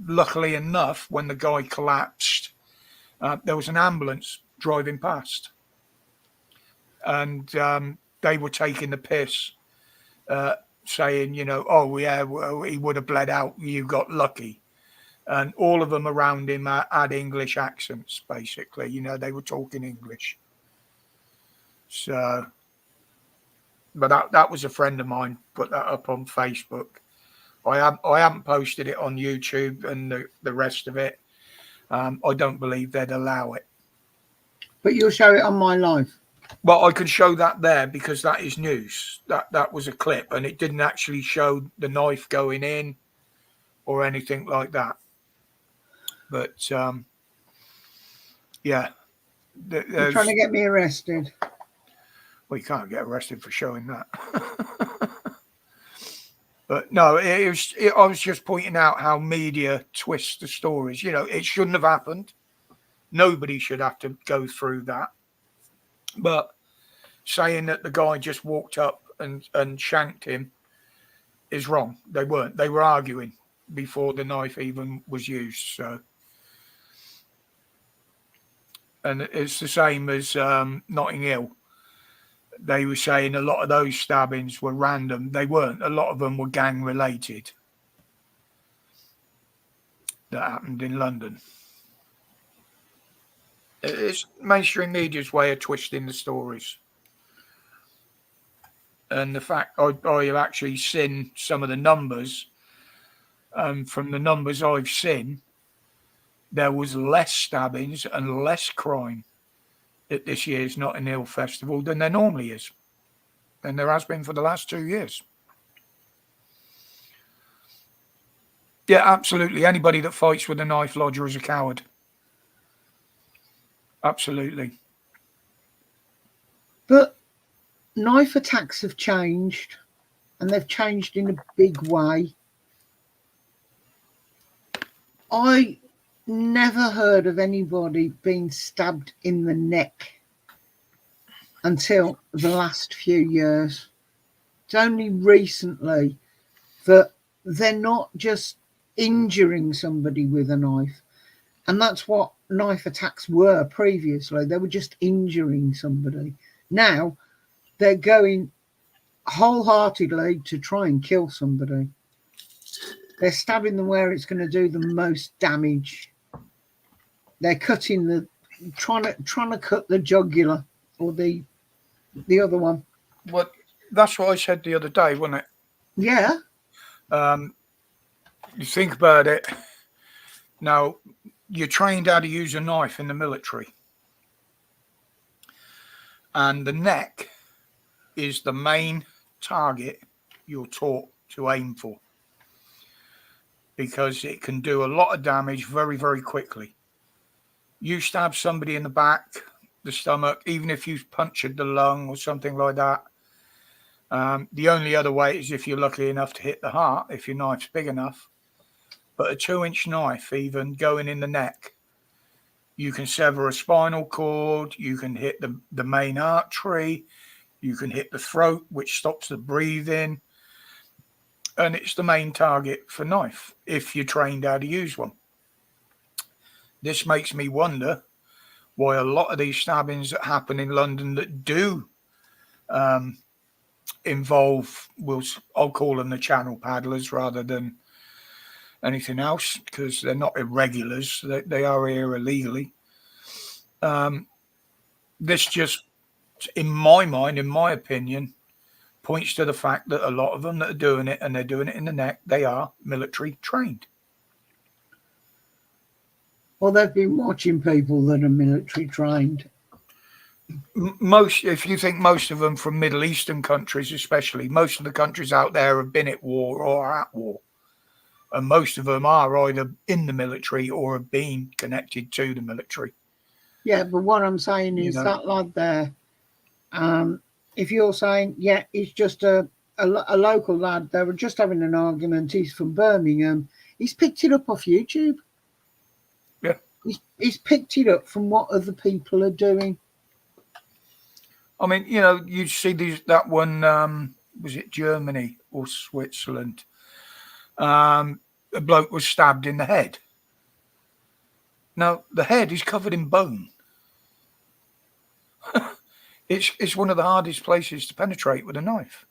luckily enough, when the guy collapsed, there was an ambulance driving past. And they were taking the piss, saying, oh, yeah, well, he would have bled out. You got lucky. And all of them around him had English accents, basically. They were talking English. So, but that was a friend of mine put that up on Facebook. I haven't posted it on YouTube and the rest of it. I don't believe they'd allow it. But you'll show it on my live. Well, I could show that there because that is news. That was a clip, and it didn't actually show the knife going in or anything like that. But yeah, you're trying to get me arrested. Well, you can't get arrested for showing that. But no, I was just pointing out how media twists the stories. It shouldn't have happened. Nobody should have to go through that. But saying that the guy just walked up and shanked him is wrong. They weren't. They were arguing before the knife even was used. So, and it's the same as Notting Hill. they were saying a lot of those stabbings were random. They weren't. A lot of them were gang related that happened in London. It's mainstream media's way of twisting the stories. And the fact I have actually seen some of the numbers, from the numbers I've seen, there was less stabbings and less crime at this year's Notting Hill Festival than there normally is. And there has been for the last 2 years. Yeah, absolutely. Anybody that fights with a knife lodger is a coward. Absolutely. But knife attacks have changed, and they've changed in a big way. I never heard of anybody being stabbed in the neck until the last few years. It's only recently that they're not just injuring somebody with a knife. And that's what knife attacks were previously. They were just injuring somebody. Now they're going wholeheartedly to try and kill somebody. They're stabbing them where it's going to do the most damage. They're cutting trying to cut the jugular or the other one. Well, that's what I said the other day, wasn't it? Yeah. You think about it. Now, you're trained how to use a knife in the military. And the neck is the main target you're taught to aim for, because it can do a lot of damage very, very quickly. You stab somebody in the back, the stomach, even if you've punctured the lung or something like that. The only other way is if you're lucky enough to hit the heart, if your knife's big enough. But a 2-inch knife, even going in the neck, you can sever a spinal cord, you can hit the main artery, you can hit the throat, which stops the breathing. And it's the main target for knife if you're trained how to use one. This makes me wonder why a lot of these stabbings that happen in London that do involve, I'll call them the channel paddlers rather than anything else, because they're not irregulars. They are here illegally. This just, in my mind, in my opinion, points to the fact that a lot of them that are doing it, and they're doing it in the neck, they are military trained. Well, they've been watching people that are military trained. If you think most of them from Middle Eastern countries, especially, most of the countries out there have been at war or are at war. And most of them are either in the military or have been connected to the military. Yeah, but what I'm saying is that lad there, if you're saying, yeah, he's just a local lad, they were just having an argument, he's from Birmingham, he's picked it up off YouTube. Yeah. He's picked it up from what other people are doing. I mean, you see that one, was it Germany or Switzerland? A bloke was stabbed in the head. Now, the head is covered in bone. It's one of the hardest places to penetrate with a knife.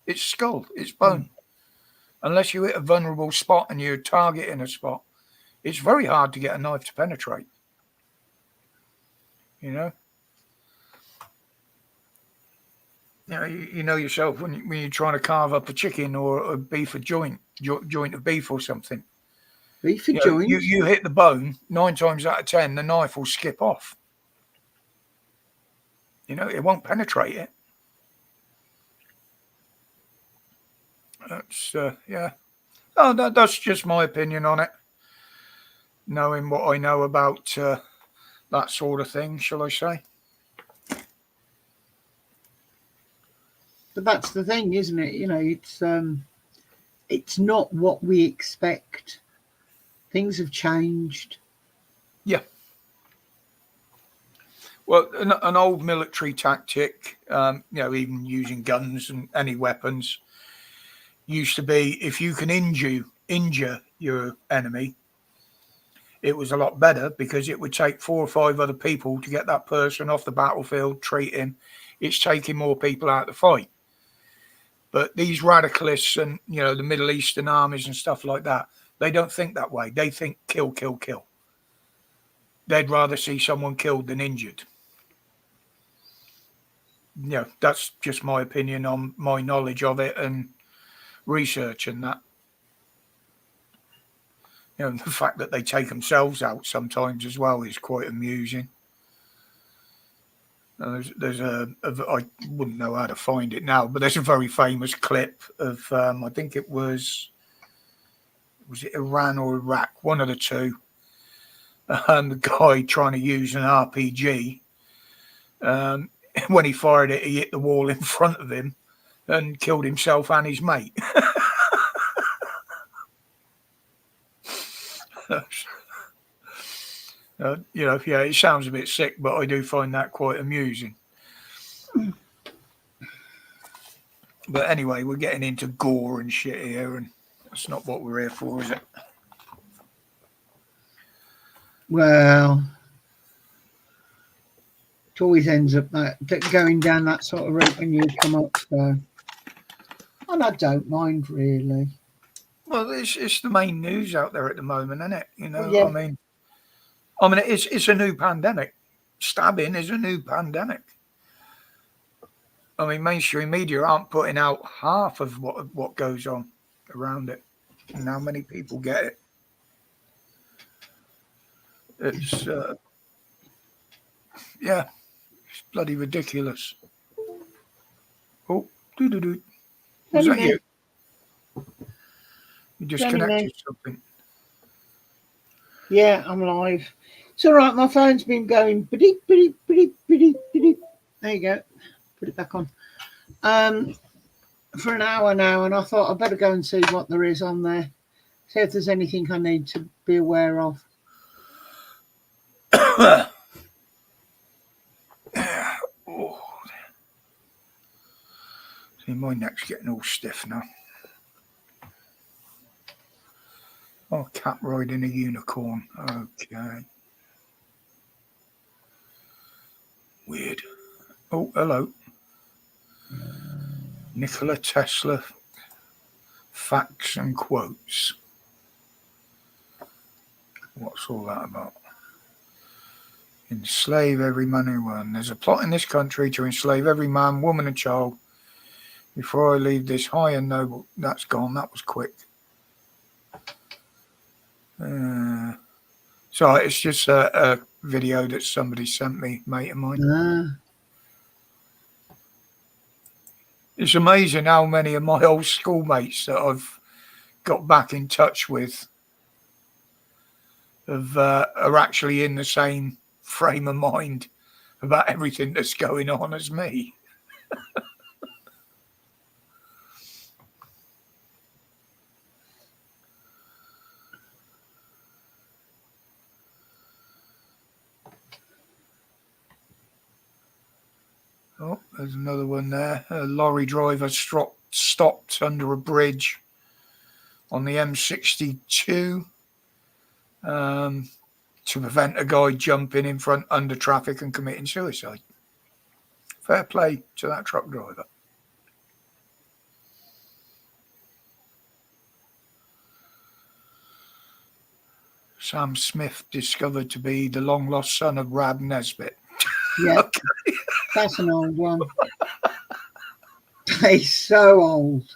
It's skull, it's bone. Unless you hit a vulnerable spot and you're targeting a spot, it's very hard to get a knife to penetrate. You know yourself when you're trying to carve up a chicken or a beef, a joint of beef or something. Beef and joint. You hit the bone, 9 times out of 10, the knife will skip off. It won't penetrate it. That's yeah. Oh, that's just my opinion on it. Knowing what I know about that sort of thing, shall I say? But that's the thing, isn't it? It's not what we expect. Things have changed. Yeah. Well, an old military tactic, even using guns and any weapons, used to be if you can injure your enemy, it was a lot better because it would take 4 or 5 other people to get that person off the battlefield, treat him. It's taking more people out of the fight. But these radicalists and, you know, the Middle Eastern armies and stuff like that, they don't think that way. They think kill, kill, kill. They'd rather see someone killed than injured. You know, that's just my opinion on my knowledge of it and research and that. You know, the fact that they take themselves out sometimes as well is quite amusing. There's a I wouldn't know how to find it now, but there's a very famous clip of I think it was it Iran or Iraq, one of the two. The guy trying to use an RPG. When he fired it, he hit the wall in front of him and killed himself and his mate. You know, yeah, it sounds a bit sick, but I do find that quite amusing. But anyway, we're getting into gore and shit here, and that's not what we're here for, is it? Well, it always ends up going down that sort of route when you come up. So, and I don't mind really. Well, it's the main news out there at the moment, isn't it? You know, Yeah. I mean, it's a new pandemic. Stabbing is a new pandemic. I mean, mainstream media aren't putting out half of what goes on around it and how many people get it. It's yeah, it's bloody ridiculous. Oh, doo. Was that you? You just connected something. Yeah, I'm live. It's all right. My phone's been going. There you go. Put it back on. For an hour now, and I thought I'd better go and see what there is on there. See if there's anything I need to be aware of. Oh. See, my neck's getting all stiff now. Oh, cat riding a unicorn. Okay. Weird. Oh, hello. Nikola Tesla. Facts and quotes. What's all that about? Enslave every man and woman. There's a plot in this country to enslave every man, woman, and child. Before I leave this high and noble, that's gone. That was quick. So it's just a video that somebody sent me, mate of mine. It's amazing how many of my old schoolmates that I've got back in touch with are actually in the same frame of mind about everything that's going on as me. Oh, there's another one there. A lorry driver stopped under a bridge on the M62 to prevent a guy jumping in front under traffic and committing suicide. Fair play to that truck driver. Sam Smith discovered to be the long-lost son of Rab Nesbitt. Yeah, okay. That's an old one. That is so old.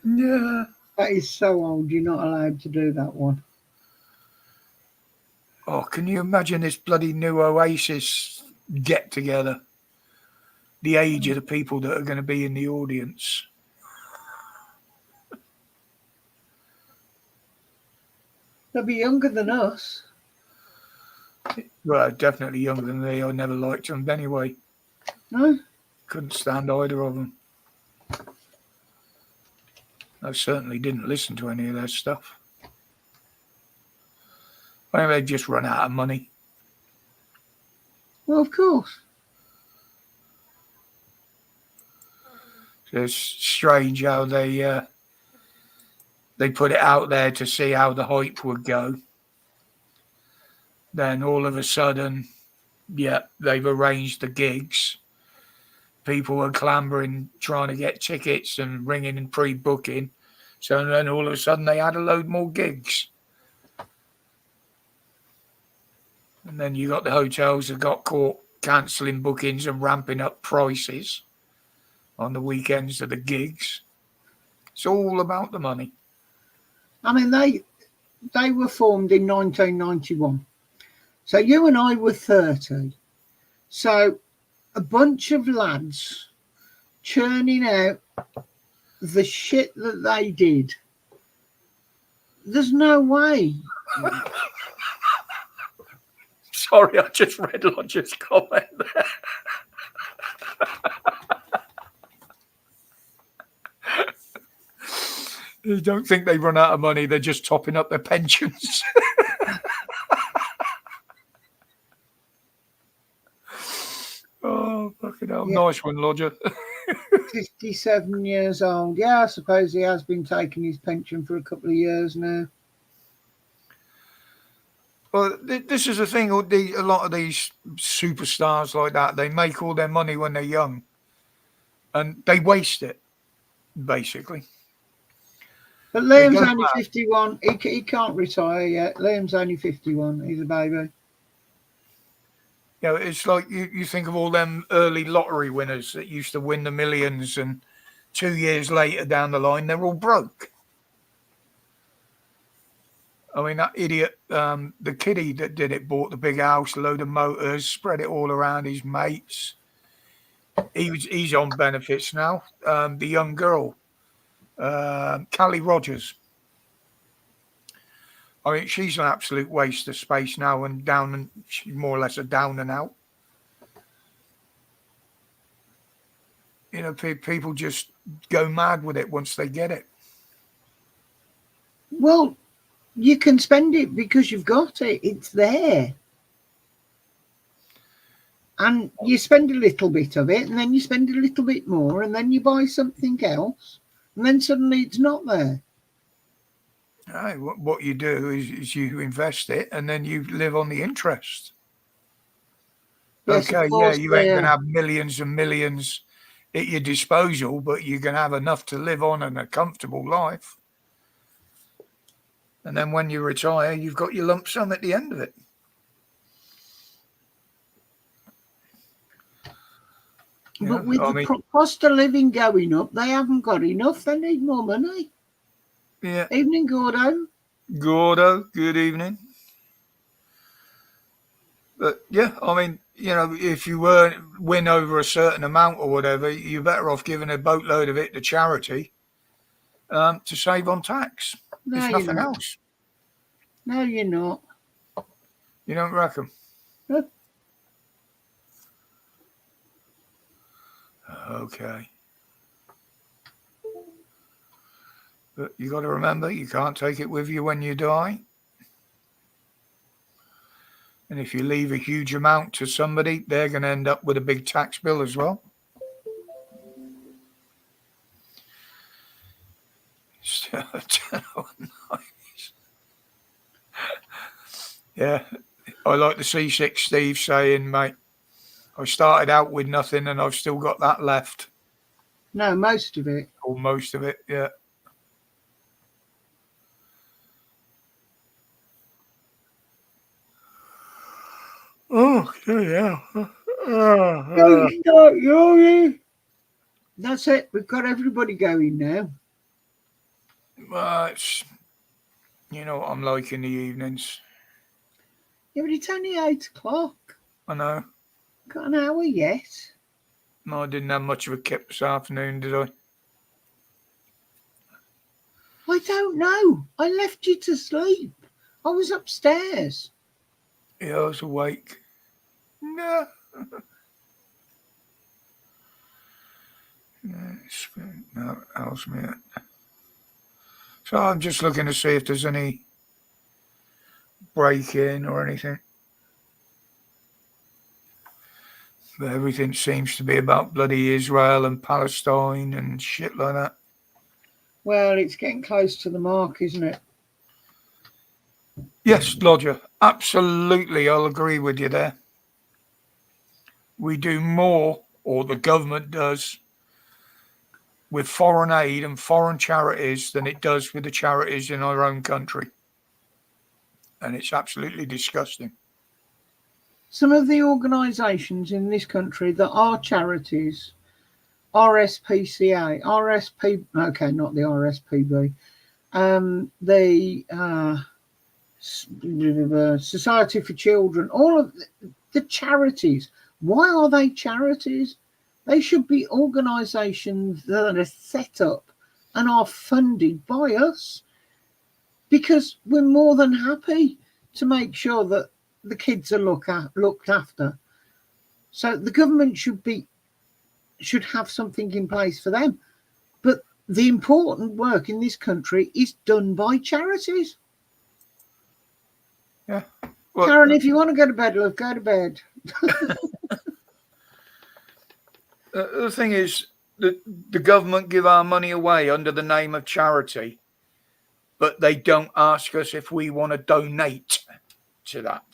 Yeah. That is so old. You're not allowed to do that one. Oh, can you imagine this bloody new Oasis get-together? The age of the people that are going to be in the audience. They'll be younger than us. Well, definitely younger than me. I never liked them anyway. No? Couldn't stand either of them. I certainly didn't listen to any of their stuff. I think they just run out of money. Well, of course. So it's strange how they they put it out there to see how the hype would go. Then all of a sudden, yeah, they've arranged the gigs. People were clambering, trying to get tickets and ringing and pre-booking. So then all of a sudden they had a load more gigs. And then you got the hotels that got caught cancelling bookings and ramping up prices on the weekends of the gigs. It's all about the money. I mean, they were formed in 1991. So you and I were 30. So a bunch of lads churning out the shit that they did. There's no way. Sorry, I just read Lodger's comment there. You don't think they've run out of money, they're just topping up their pensions. Oh, fucking hell. Yeah. Nice one, Lodger. 57 years old. Yeah, I suppose he has been taking his pension for a couple of years now. Well, this is the thing. A lot of these superstars like that, they make all their money when they're young. And they waste it, basically. But Liam's only 51. He can't retire yet. Liam's only 51. He's a baby. You know, it's like you think of all them early lottery winners that used to win the millions, and 2 years later down the line, they're all broke. I mean, that idiot, the kiddie that did it, bought the big house, a load of motors, spread it all around his mates. He's on benefits now. The young girl, Callie Rogers. I mean, she's an absolute waste of space now, and she's more or less a down and out. You know, people just go mad with it once they get it. Well, you can spend it because you've got it. It's there. And you spend a little bit of it, and then you spend a little bit more, and then you buy something else, and then suddenly it's not there. Right, what you do is you invest it, and then you live on the interest. Yes, okay, yeah, you ain't going to have millions and millions at your disposal, but you're going to have enough to live on and a comfortable life. And then when you retire, you've got your lump sum at the end of it. But with the cost of living going up, they haven't got enough. They need more money. Yeah. Evening, Gordo. Gordo, good evening. But yeah, I mean, you know, if you win over a certain amount or whatever, you're better off giving a boatload of it to charity to save on tax. No, There's nothing else. No, you're not. You don't reckon? No. Okay. But you got to remember, you can't take it with you when you die. And if you leave a huge amount to somebody, they're going to end up with a big tax bill as well. Yeah, I like to see Six Steve saying, mate, I started out with nothing and I've still got that left. No, most of it. Or most of it, yeah. Oh, yeah. That's it. We've got everybody going now. It's, you know what I'm like in the evenings. Yeah, but it's only 8 o'clock. I know. Got an hour yet. No, I didn't have much of a kip this afternoon, did I? I don't know. I left you to sleep. I was upstairs. Yeah, I was awake. No. No, Ellesmere. So I'm just looking to see if there's any break-in or anything. But everything seems to be about bloody Israel and Palestine and shit like that. Well, it's getting close to the mark, isn't it? Yes, Lodger, absolutely. I'll agree with you there. We do more, or the government does, with foreign aid and foreign charities than it does with the charities in our own country. And it's absolutely disgusting. Some of the organisations in this country that are charities, RSPCA, RSP, okay, not the RSPB, the Society for Children, all of the charities. Why are they charities? They should be organisations that are set up and are funded by us, because we're more than happy to make sure that the kids are looked after. So the government should have something in place for them. But the important work in this country is done by charities. Yeah. Well, Karen, if you want to go to bed, love, go to bed. the thing is, the government give our money away under the name of charity, but they don't ask us if we want to donate to that.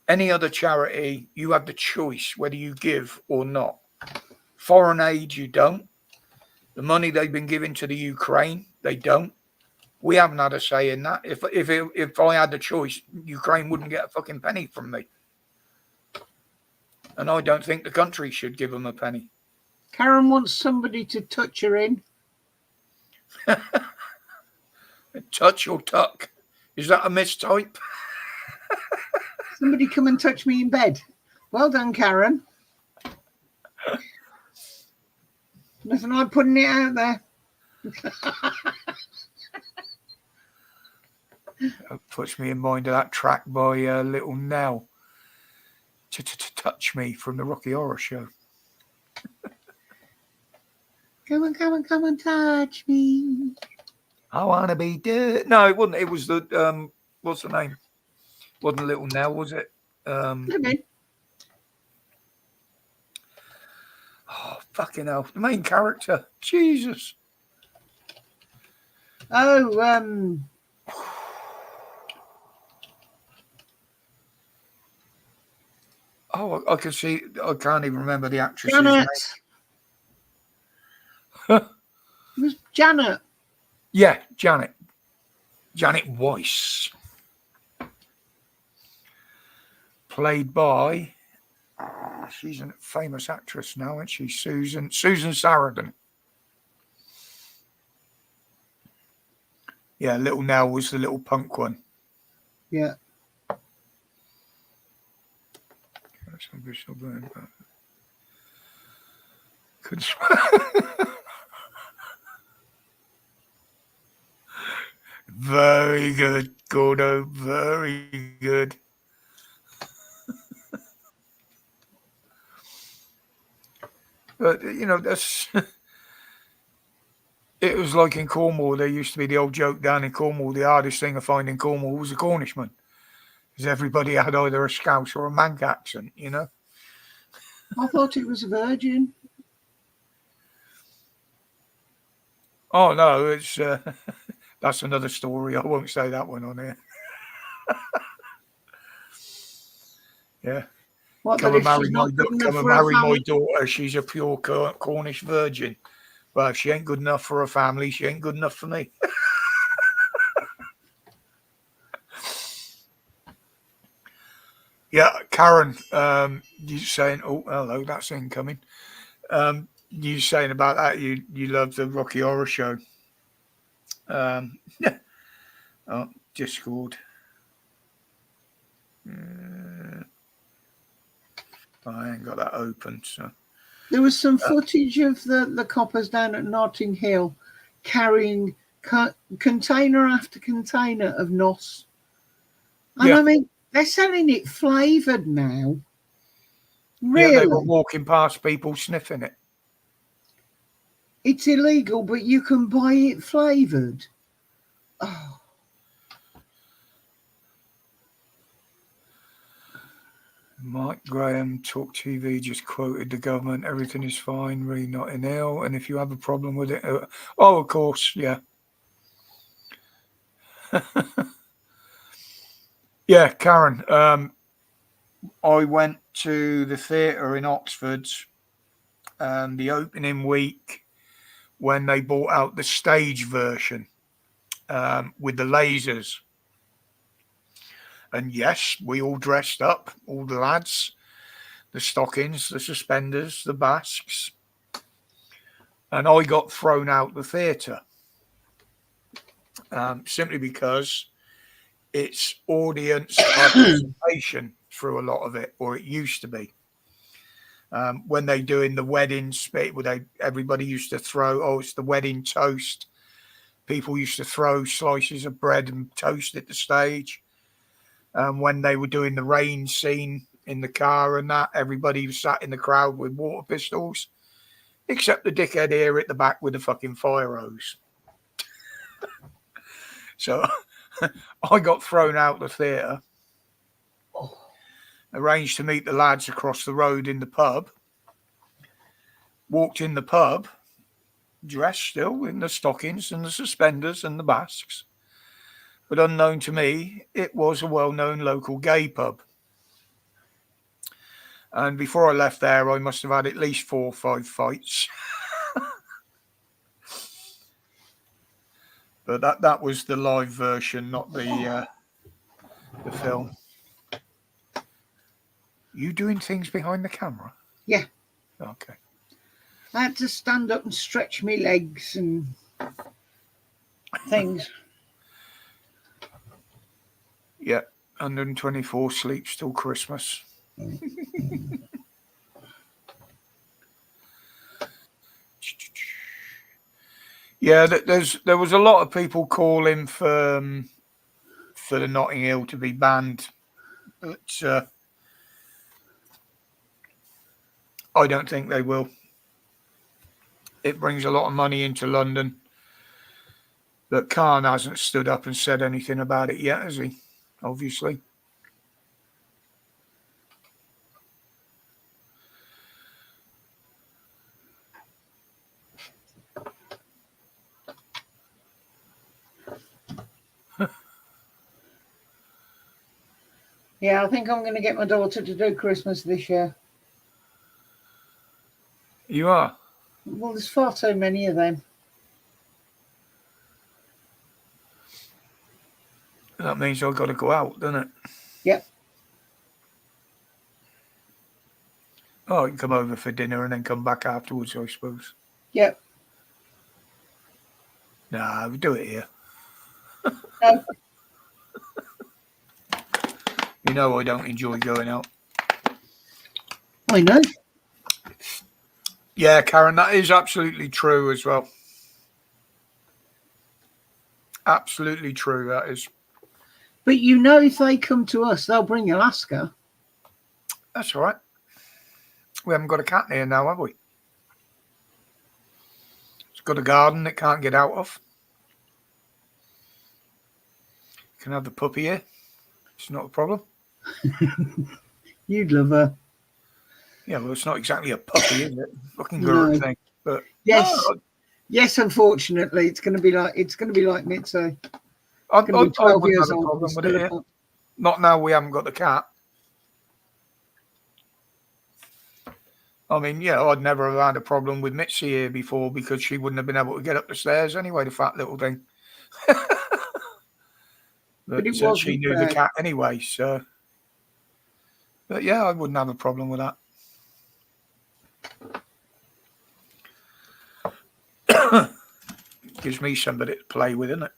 Any other charity, you have the choice whether you give or not. Foreign aid, you don't. The money they've been giving to the Ukraine, they don't. We haven't had a say in that. If I had the choice, Ukraine wouldn't get a fucking penny from me. And I don't think the country should give them a penny. Karen wants somebody to touch her in. Touch or tuck. Is that a mistype? Somebody come and touch me in bed. Well done, Karen. Listen, I'm putting it out there. That puts me in mind of that track by Little Nell. Touch Me from the Rocky Horror Show. Come on, touch me. I want to be dead. No, it wasn't. It was the, what's the name? Wasn't Little Nell, was it? Oh, fucking hell. The main character. Jesus. Oh, Oh, I can see. I can't even remember the actress's Janet. name. It was Janet. Yeah, Janet. Janet Weiss. Played by, she's a famous actress now, isn't she? Susan Sarandon. Yeah, Little Nell was the little punk one. Yeah. Very good, Gordo. Very good. But that's. It was like in Cornwall. There used to be the old joke down in Cornwall. The hardest thing to find in Cornwall was a Cornishman, because everybody had either a Scouse or a Manc accent. I thought it was a virgin. Oh no, it's that's another story. I won't say that one on here. Yeah. What, Come that and if marry she's my not good enough for her marry my family? daughter. She's a pure Cornish virgin. Well, if she ain't good enough for her family, she ain't good enough for me. Yeah, Karen, you saying? Oh, hello, that's incoming. You saying about that? You love the Rocky Horror Show. Oh, Discord. I ain't got that open. So There was some footage of the coppers down at Notting Hill carrying container after container of NOS. And yeah. I mean, they're selling it flavoured now. Yeah, Really? they were walking past people sniffing it. It's illegal, but you can buy it flavoured. Oh. Mike Graham, Talk TV, just quoted the government. Everything is fine, really not in ill. And if you have a problem with it, oh, of course, yeah. Yeah, Karen. I went to the theatre in Oxford the opening week when they brought out the stage version with the lasers. And yes, we all dressed up, all the lads, the stockings, the suspenders, the basques. And I got thrown out the theatre simply because it's audience participation through a lot of it, or it used to be. When they doing the wedding spit, where everybody used to throw, it's the wedding toast. People used to throw slices of bread and toast at the stage. When they were doing the rain scene in the car and that, everybody was sat in the crowd with water pistols, except the dickhead here at the back with the fucking fire hose. So I got thrown out the theatre. Arranged to meet the lads across the road in the pub. Walked in the pub, dressed still in the stockings and the suspenders and the basques. But unknown to me, it was a well-known local gay pub. And before I left there, I must have had at least 4 or 5 fights. But that was the live version, not the film. You doing things behind the camera? Yeah. Okay. I had to stand up and stretch my legs and things. Yeah, 124 sleeps till Christmas. Yeah, there was a lot of people calling for the Notting Hill to be banned, but I don't think they will. It brings a lot of money into London. But Khan hasn't stood up and said anything about it yet, has he? Obviously. Yeah, I think I'm going to get my daughter to do Christmas this year. You are? Well, there's far too many of them. That means I've got to go out, doesn't it? Yep. Oh, you can come over for dinner and then come back afterwards, I suppose. Yep. Nah, we do it here. No. You know I don't enjoy going out. I know. Yeah, Karen, that is absolutely true as well. Absolutely true, that is. But you know, if they come to us, they'll bring Alaska. That's all right. We haven't got a cat here now, have we? It's got a garden it can't get out of. You can have the puppy here. It's not a problem. You'd love her. Yeah, well, it's not exactly a puppy, is it? Fucking good thing. But yes, no, yes. Unfortunately, it's going to be like Mitzi. I It's going to be 12 wouldn't years have a old. problem with it here. Not now we haven't got the cat. I mean, yeah, I'd never have had a problem with Mitzi here before because she wouldn't have been able to get up the stairs anyway, the fat little thing. But she knew the cat anyway, so. But yeah, I wouldn't have a problem with that. Gives me somebody to play with, isn't it?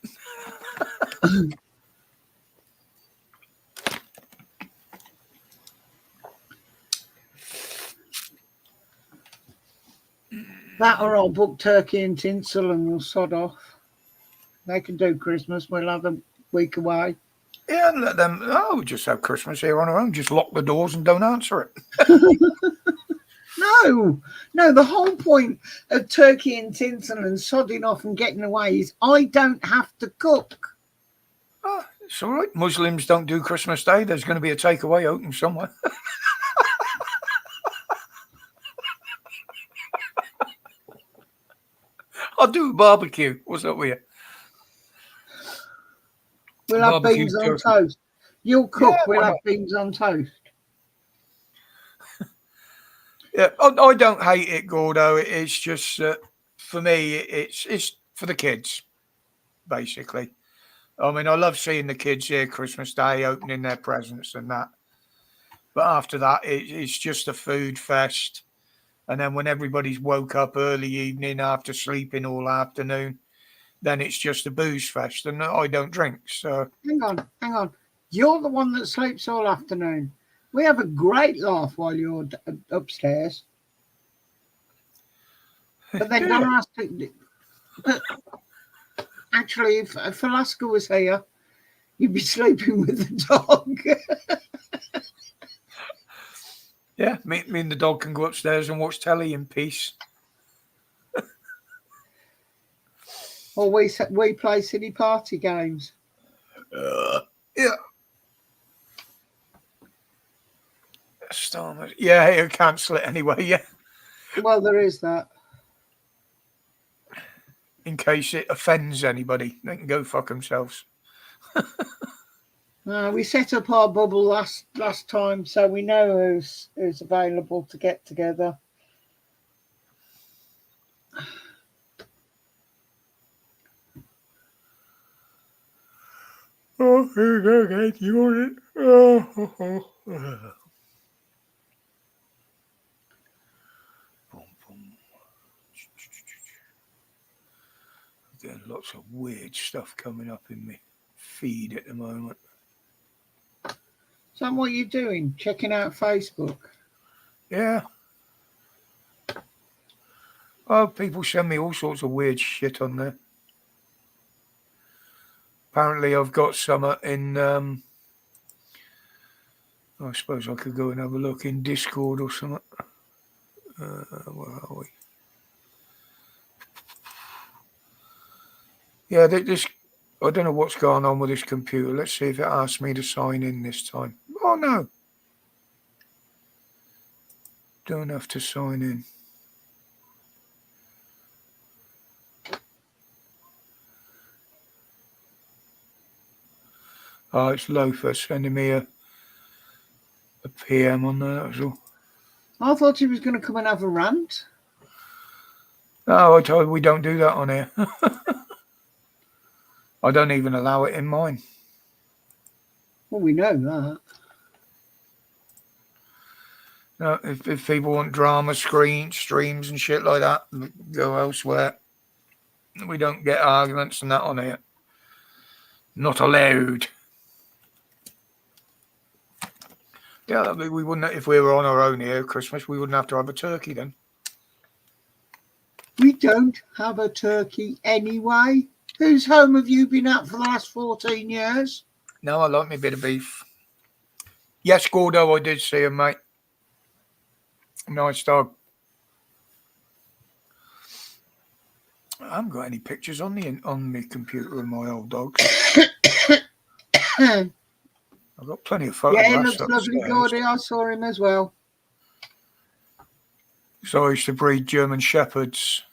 That or I'll book turkey and tinsel and we'll sod off. They can do Christmas. We'll have a week away. Yeah, and let them. Oh, we just have Christmas here on our own. Just lock the doors and don't answer it. No. The whole point of turkey and tinsel and sodding off and getting away is I don't have to cook. Oh, it's all right. Muslims don't do Christmas Day. There's going to be a takeaway open somewhere. I'll do a barbecue. What's up with you? We'll have Barbecue beans on turkey. toast. You'll cook, Yeah, we'll why have not? beans on toast. Yeah, I don't hate it, Gordo. It's just for me, it's for the kids, basically. I mean, I love seeing the kids here Christmas Day opening their presents and that. But after that, it's just a food fest. And then when everybody's woke up early evening after sleeping all afternoon, then it's just a booze fest. And I don't drink. So, Hang on. You're the one that sleeps all afternoon. We have a great laugh while you're upstairs. But then don't ask to. But actually, if Alaska was here, you'd be sleeping with the dog. yeah, me and the dog can go upstairs and watch telly in peace. Or we play silly party games. Yeah. Storm. Yeah, he'll cancel it anyway. Yeah. Well, there is that. In case it offends anybody, they can go fuck themselves. We set up our bubble last time, so we know who's available to get together. Oh, okay, you want it? Oh. Getting lots of weird stuff coming up in my feed at the moment. So what are you doing? Checking out Facebook? Yeah. Oh, people send me all sorts of weird shit on there. Apparently, I've got some in. I suppose I could go and have a look in Discord or something. Where are we? Yeah, this. I don't know what's going on with this computer. Let's see if it asks me to sign in this time. Oh no. Don't have to sign in. Oh, it's Loafer sending me a PM on there. That's all. I thought he was going to come and have a rant. No, I told you we don't do that on here. I don't even allow it in mine. Well, we know that. No, if people want drama streams and shit like that, go elsewhere. We don't get arguments and that on here. Not allowed. Yeah, we wouldn't. If we were on our own here at Christmas, we wouldn't have to have a turkey then. We don't have a turkey anyway. Whose home have you been at for the last 14 years? No, I like me a bit of beef. Yes, Gordo, I did see him, mate. Nice dog. I haven't got any pictures on the computer of my old dogs. I've got plenty of photographs. Yeah, he looks lovely, Gordy. I saw him as well. So I used to breed German Shepherds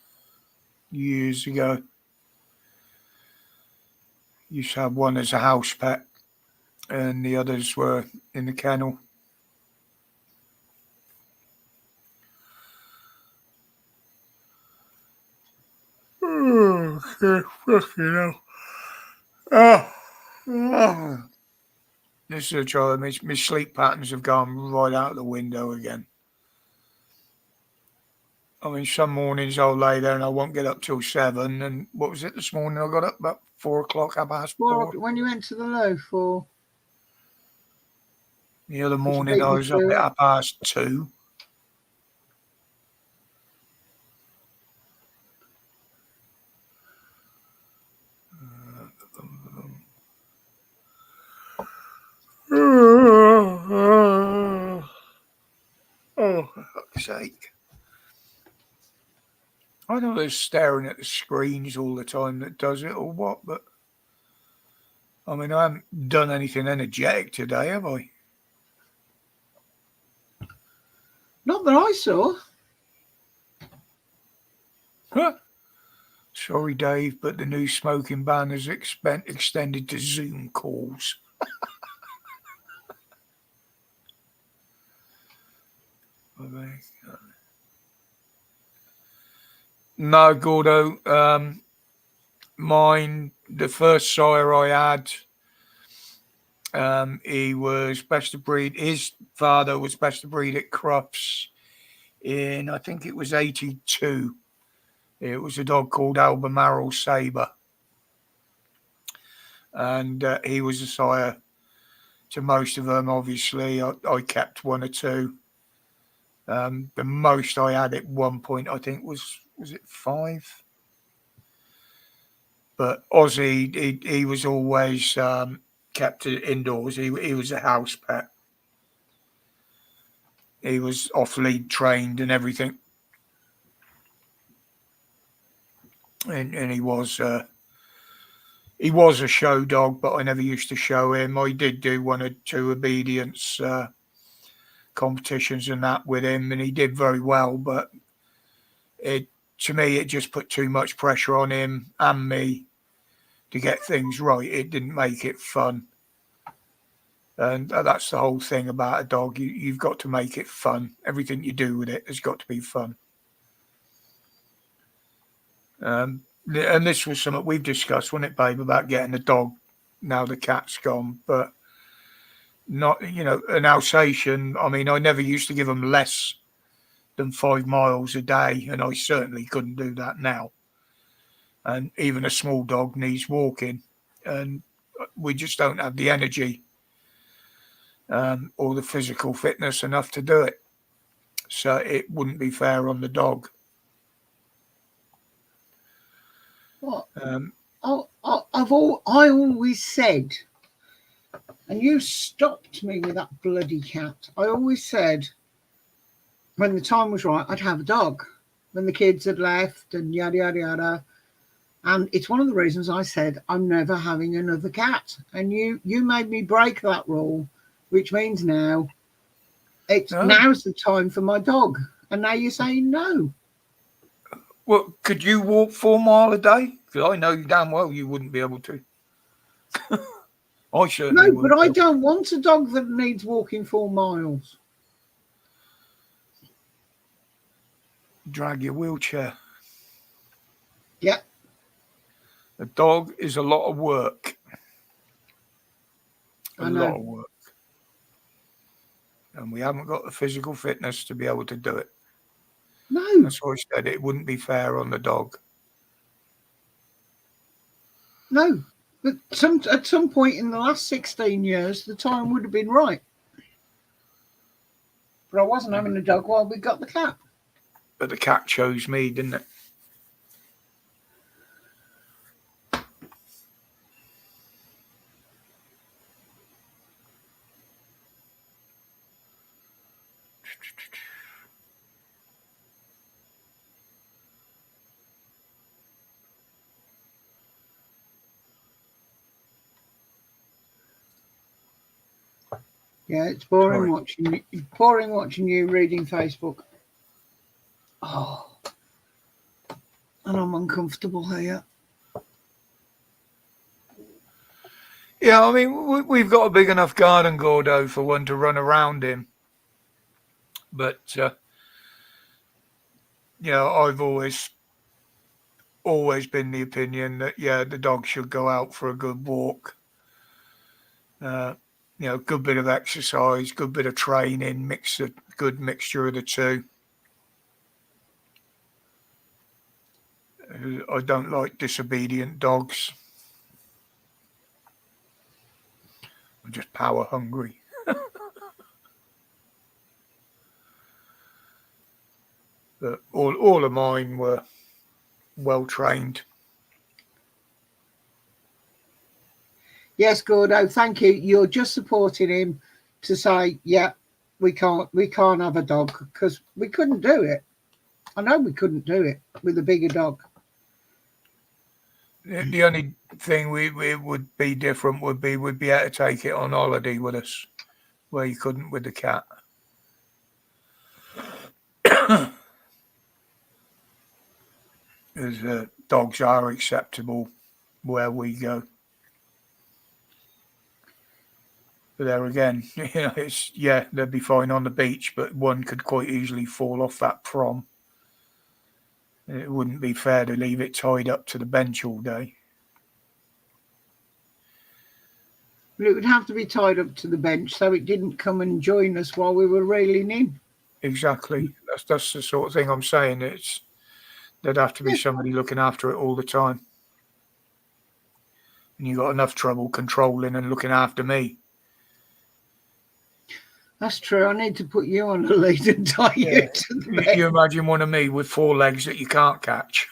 years ago. Used to have one as a house pet, and the others were in the kennel. Oh, fucking hell. Oh. This is a trouble. My sleep patterns have gone right out the window again. I mean, some mornings I'll lay there and I won't get up till 7. And what was it this morning? I got up about 4 o'clock, 4:30. When you went to the loaf, or The other morning I was up at 2:30. Oh, for fuck's sake. I know they're staring at the screens all the time that does it or what, but I mean, I haven't done anything energetic today, have I? not that I saw. Huh? Sorry, Dave, but the new smoking ban is extended to Zoom calls. No, Gordo. Mine, the first sire I had, he was best of breed. His father was best of breed at Crufts in, I think it was 82. It was a dog called Albemarle Sabre. And he was a sire to most of them, obviously. I kept one or two. The most I had at one point, I think, was it 5? But Ozzy, he was always kept indoors. He was a house pet. He was off-lead trained and everything. And he was a show dog, but I never used to show him. I did do 1 or 2 obedience competitions and that with him, and he did very well. But to me, it just put too much pressure on him and me to get things right. It didn't make it fun. And that's the whole thing about a dog. You've got to make it fun. Everything you do with it has got to be fun. And this was something we've discussed, wasn't it, babe, about getting a dog now the cat's gone. But not, an Alsatian. I mean, I never used to give them less than 5 miles a day, and I certainly couldn't do that now. And even a small dog needs walking, and we just don't have the energy or the physical fitness enough to do it. So it wouldn't be fair on the dog. What? I always said, and you stopped me with that bloody cat. I always said, when the time was right, I'd have a dog. When the kids had left and yada, yada, yada. And it's one of the reasons I said I'm never having another cat. And you made me break that rule, which means now now's the time for my dog. And now you're saying no. Well, could you walk 4 miles a day? Because I know damn well you wouldn't be able to. I certainly wouldn't. No, but I don't want a dog that needs walking 4 miles. Drag your wheelchair. Yeah. A dog is a lot of work. A lot of work. And we haven't got the physical fitness to be able to do it. No. That's why I said it wouldn't be fair on the dog. No. But at some point in the last 16 years, the time would have been right. But I wasn't having a dog while we got the cat. But the cat chose me, didn't it? Yeah, it's boring watching you reading Facebook. Oh, and I'm uncomfortable here. Yeah, I mean, we've got a big enough garden, Gordo, for one to run around in. But, I've always been the opinion that, the dog should go out for a good walk. Good bit of exercise, good bit of training, good mixture of the two. I don't like disobedient dogs. I'm just power hungry. But all of mine were well trained. Yes, Gordo, thank you. You're just supporting him to say, yeah, we can't have a dog because we couldn't do it. I know we couldn't do it with a bigger dog. The only thing we would be different would be we'd be able to take it on holiday with us, where you couldn't with the cat. as dogs are acceptable where we go. But there again, they'd be fine on the beach, but one could quite easily fall off that prom. It wouldn't be fair to leave it tied up to the bench all day. But it would have to be tied up to the bench so it didn't come and join us while we were reeling in. Exactly. That's the sort of thing I'm saying. There'd have to be somebody looking after it all the time. And you got enough trouble controlling and looking after me. That's true. I need to put you on a lead and tie you to the bench. You imagine one of me with 4 legs that you can't catch.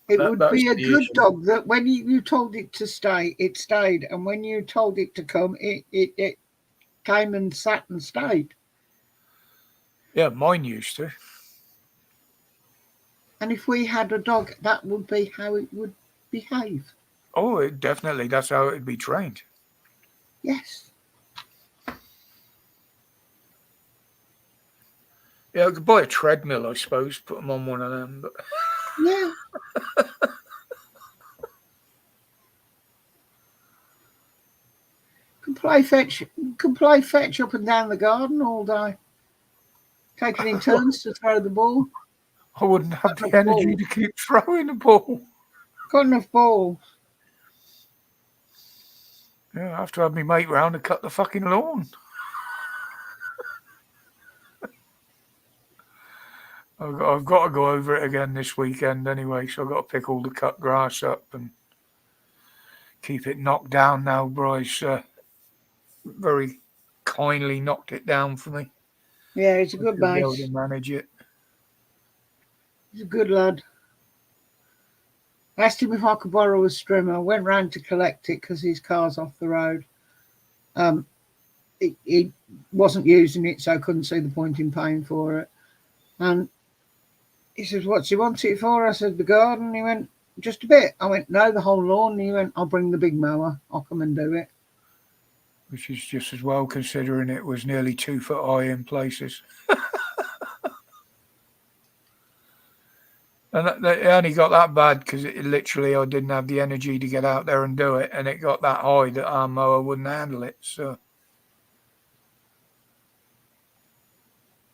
It would be a good dog that when you told it to stay, it stayed. And when you told it to come, it came and sat and stayed. Yeah, mine used to. And if we had a dog, that would be how it would behave. Oh, definitely. That's how it would be trained. Yes. Yeah, I could buy a treadmill, I suppose, put them on one of them. But yeah. Could play fetch up and down the garden all day. Taking in turns to throw the ball. I wouldn't have the energy to keep throwing the ball. Got enough balls. Yeah, I have to have my mate round to cut the fucking lawn. I've got to go over it again this weekend anyway, so I've got to pick all the cut grass up and keep it knocked down now. Bryce very kindly knocked it down for me. Yeah, he's a good mate. Be able to manage it. He's a good lad. I asked him if I could borrow a strimmer. I went round to collect it because his car's off the road. He wasn't using it, so I couldn't see the point in paying for it. And he says, "What's he want it for?" I said, "The garden." He went, "Just a bit." I went, "No, the whole lawn." He went, "I'll bring the big mower. I'll come and do it." Which is just as well, considering it was nearly 2 foot high in places. And it only got that bad because I didn't have the energy to get out there and do it, and it got that high that our mower wouldn't handle it. So,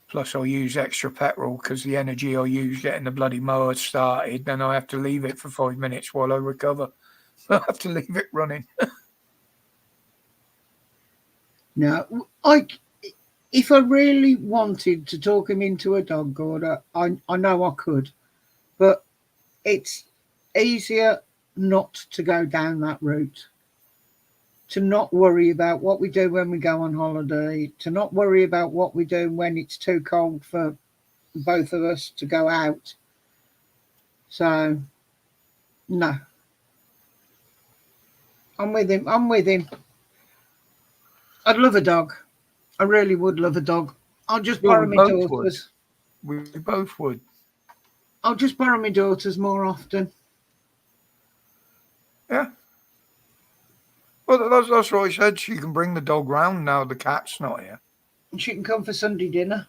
plus I use extra petrol because the energy I use getting the bloody mower started, then I have to leave it for 5 minutes while I recover. I have to leave it running. No, if I really wanted to talk him into a dog order, I know I could. But it's easier not to go down that route, to not worry about what we do when we go on holiday, to not worry about what we do when it's too cold for both of us to go out. So, no. I'm with him. I'd love a dog. I really would love a dog. I'll just borrow my daughters. We both would. I'll just borrow my daughters more often. Yeah. Well, that's what I said. She can bring the dog round now the cat's not here. And she can come for Sunday dinner.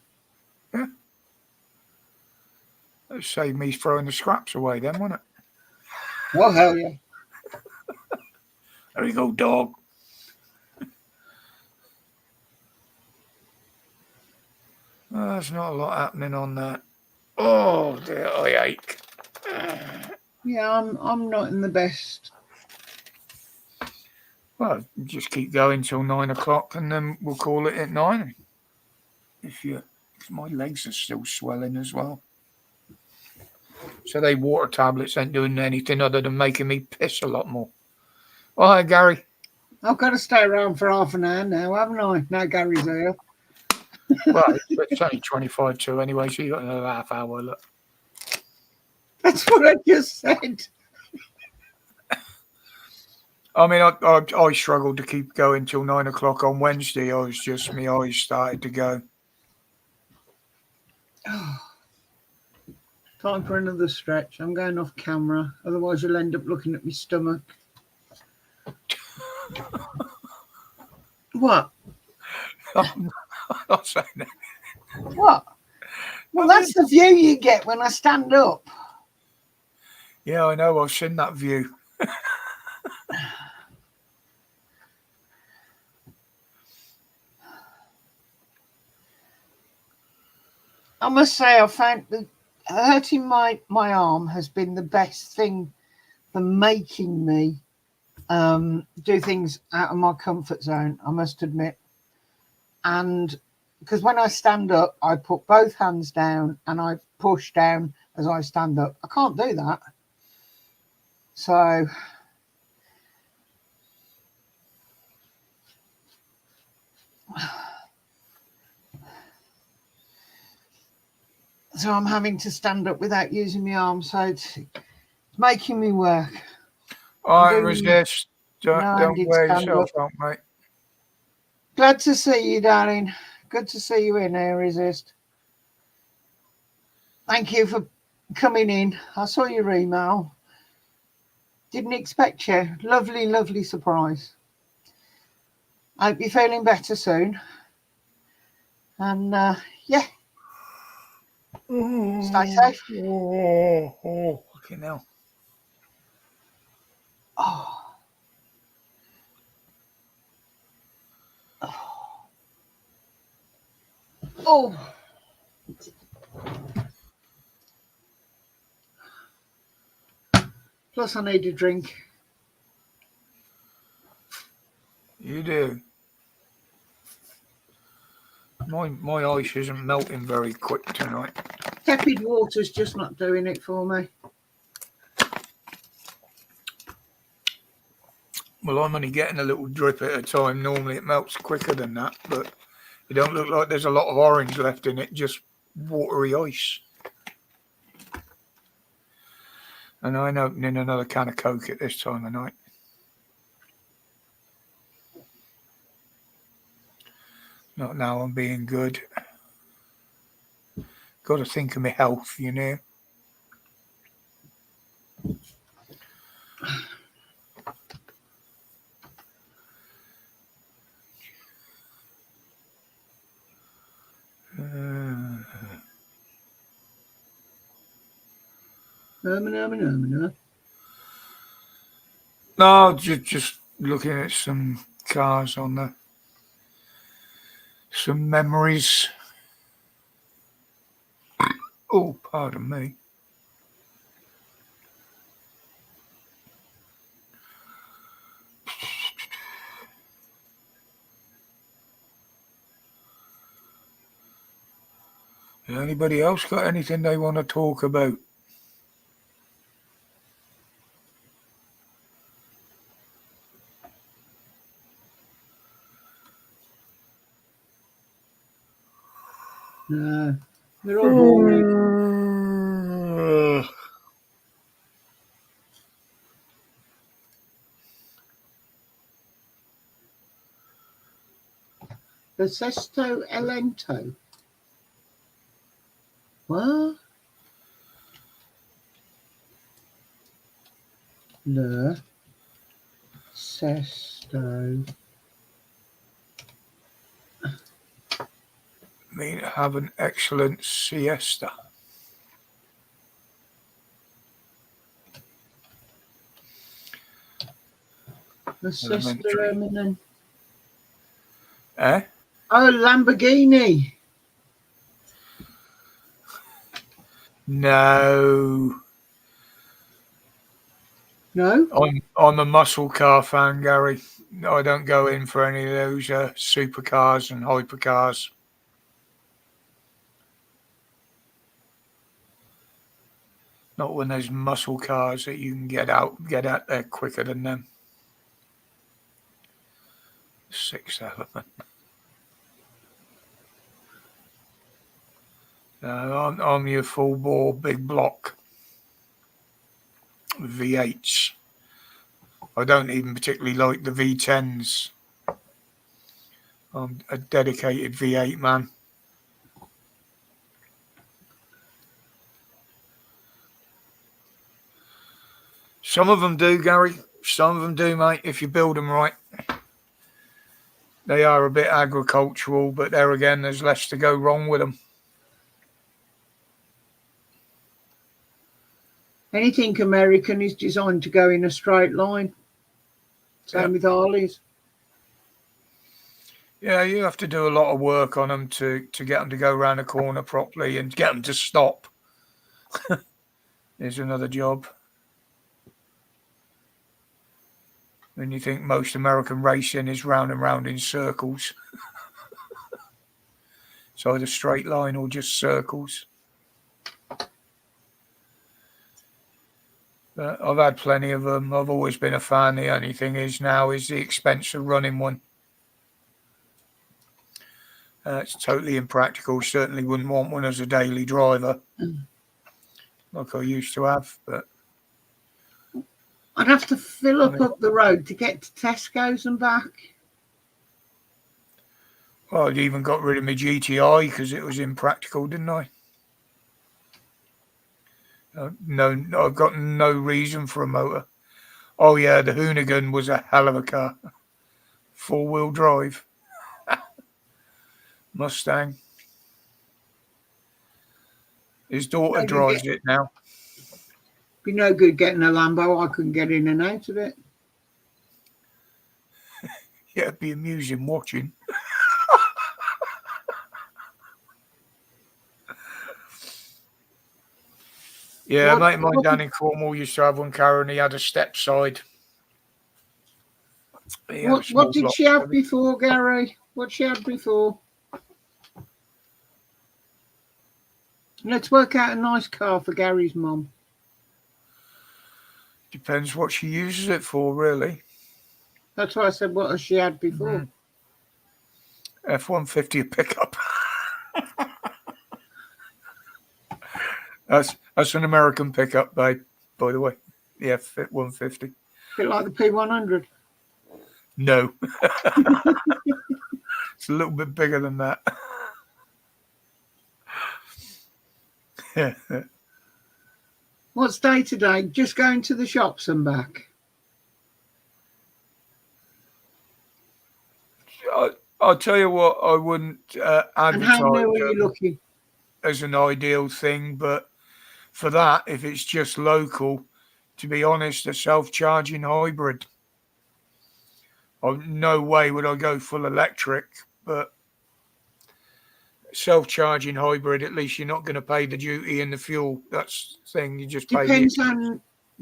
Yeah. That'd save me throwing the scraps away then, wouldn't it? Oh, hell yeah. There you go, dog. Well, there's not a lot happening on that. Oh dear, I ache. Yeah, I'm not in the best. Well, just keep going till 9 o'clock, and then we'll call it at 9. If my legs are still swelling as well. So they water tablets ain't doing anything other than making me piss a lot more. Oh, hi, Gary. I've got to stay around for half an hour now, haven't I? Now Gary's here. Well, it's only 25 to anyway, so you got another half hour. Look. That's what I just said. I mean, I struggled to keep going till 9 o'clock on Wednesday. My eyes started to go. Time for another stretch. I'm going off camera. Otherwise, you'll end up looking at my stomach. What? I'm not saying that. What? Well, that's the view you get when I stand up. Yeah, I know. I've seen that view. I must say, I found that hurting my arm has been the best thing for making me do things out of my comfort zone, I must admit. And because when I stand up, I put both hands down and I push down as I stand up. I can't do that. So I'm having to stand up without using my arms. So it's making me work. I resist. Don't No-handed wear stand yourself up. out, mate. Glad to see you, darling. Good to see you in here, Resist. Thank you for coming in. I saw your email. Didn't expect you. Lovely, lovely surprise. I hope you're feeling better soon. And yeah, stay safe. Oh, fucking hell. Oh. Oh. Plus, I need a drink. You do. My ice isn't melting very quick tonight. Tepid water's just not doing it for me. Well, I'm only getting a little drip at a time. Normally it melts quicker than that, but it don't look like there's a lot of orange left in it, just watery ice. And I'm opening another can of Coke at this time of night. Not now I'm being good. Got to think of my health, you know. No, just looking at some cars on there. Some memories. Oh, pardon me. Anybody else got anything they want to talk about? No, they're all boring. The Sesto Elento. What? The Sesto. Mean have an excellent siesta. The Sesto Eminem. Eh? Oh, Lamborghini. No. No? I'm a muscle car fan, Gary. I don't go in for any of those supercars and hypercars. Not when there's muscle cars that you can get out there quicker than them. Sixth Element. I'm your full bore big block V8s. I don't even particularly like the V10s. I'm a dedicated V8 man. Some of them do, Gary. Some of them do, mate, if you build them right. They are a bit agricultural, but there again, there's less to go wrong with them. Anything American is designed to go in a straight line. Same with Harleys. Yeah, you have to do a lot of work on them to get them to go around a corner properly and get them to stop. Is another job. When you think most American racing is round and round in circles. It's either straight line or just circles. But I've had plenty of them. I've always been a fan. The only thing is now is the expense of running one. It's totally impractical. Certainly wouldn't want one as a daily driver, like I used to have. But I'd have to fill up the road to get to Tesco's and back. Well, I even got rid of my GTI because it was impractical, didn't I? No, I've got no reason for a motor. Oh yeah, the Hoonigan was a hell of a car. 4-wheel drive. Mustang. His daughter drives it now. Be no good getting a Lambo. I couldn't get in and out of it. Yeah, it'd be amusing watching. Yeah, a mate of mine down in Cornwall used to have one car and he had a step side. What did she have before, Gary? What she had before? Let's work out a nice car for Gary's mum. Depends what she uses it for, really. That's why I said, what has she had before? F-150 pickup. That's an American pickup, babe, by the way. The F-150. A bit like the P100. No. It's a little bit bigger than that. What's day today? Just going to the shops and back. I'll tell you what, I wouldn't advertise and how new are you looking? As an ideal thing, but for that, if it's just local, to be honest, a self-charging hybrid. No way would I go full electric, but self-charging hybrid, at least you're not going to pay the duty and the fuel. That's the thing, you just pay.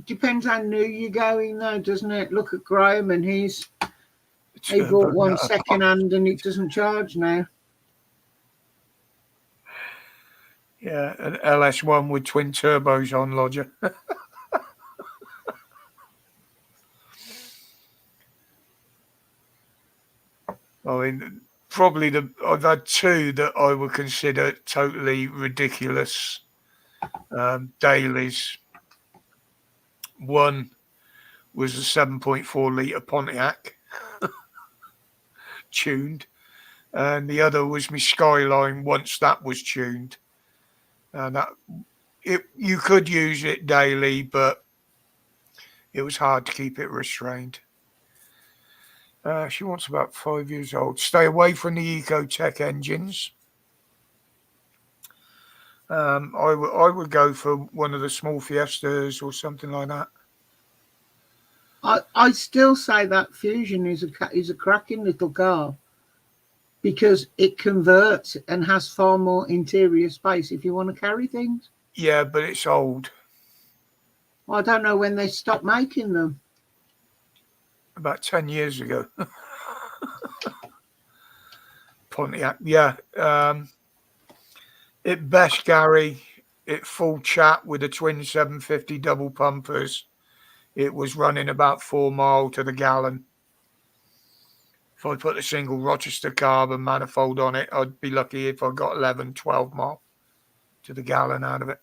Depends how new you're going though, doesn't it? Look at Graham and he bought one second hand and it doesn't charge now. Yeah, an LS1 with twin turbos on, Lodger. I mean, probably I've had two that I would consider totally ridiculous dailies. One was a 7.4 litre Pontiac, tuned, and the other was my Skyline once that was tuned. And you could use it daily, but it was hard to keep it restrained. She wants about 5 years old. Stay away from the Ecotec engines. I would go for one of the small Fiestas or something like that. I still say that Fusion is a cracking little car because it converts and has far more interior space if you want to carry things. Yeah, but it's old. I don't know when they stopped making them. About 10 years ago. Pontiac, yeah. At best, Gary, at full chat with the twin 750 double pumpers, it was running about 4 miles to the gallon. If I put a single Rochester carbon manifold on it, I'd be lucky if I got 11, 12 miles to the gallon out of it.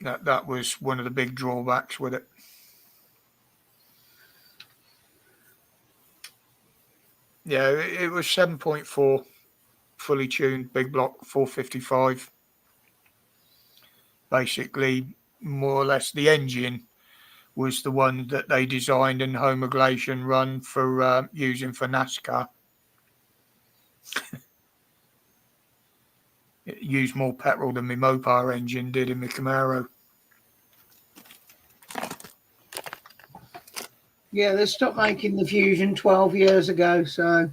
That was one of the big drawbacks with it. Yeah, it was 7.4, fully tuned, big block, 455. Basically, more or less the engine was the one that they designed and homologation run for using for NASCAR. It used more petrol than my Mopar engine did in my Camaro. Yeah, they stopped making the Fusion 12 years ago, so...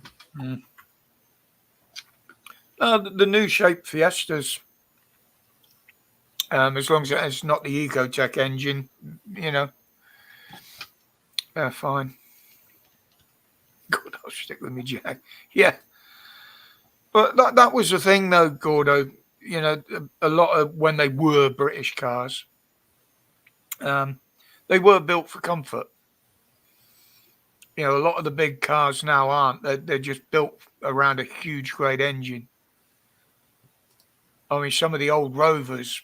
The new shape Fiestas, as long as it's not the Ecotec engine, you know, they're fine. Good, I'll stick with me, Jack. Yeah. But that was the thing, though, Gordo. You know, a lot of when they were British cars, they were built for comfort. You know, a lot of the big cars now aren't. They're just built around a huge, great engine. I mean, some of the old Rovers,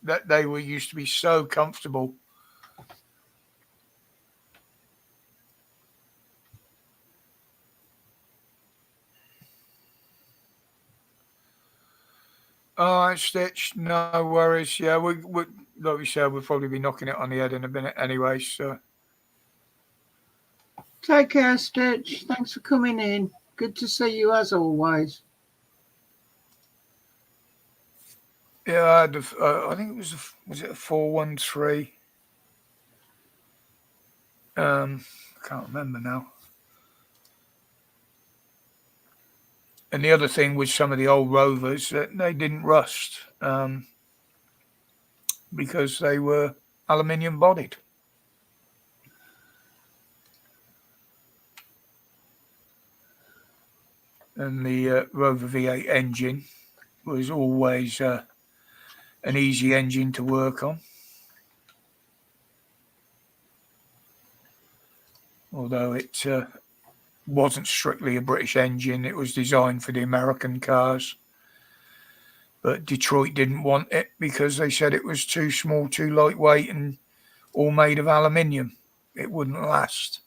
that they were used to be so comfortable. All right, Stitch, no worries. Yeah, we like we said, we'll probably be knocking it on the head in a minute anyway. So Take care, Stitch. Thanks for coming in. Good to see you as always. yeah, I had I think it was it a 413? I can't remember now. And the other thing with some of the old Rovers that they didn't rust because they were aluminium bodied. And the Rover V8 engine was always an easy engine to work on. Although it wasn't strictly a British engine, it was designed for the American cars. But Detroit didn't want it because they said it was too small, too lightweight, and all made of aluminium. It wouldn't last.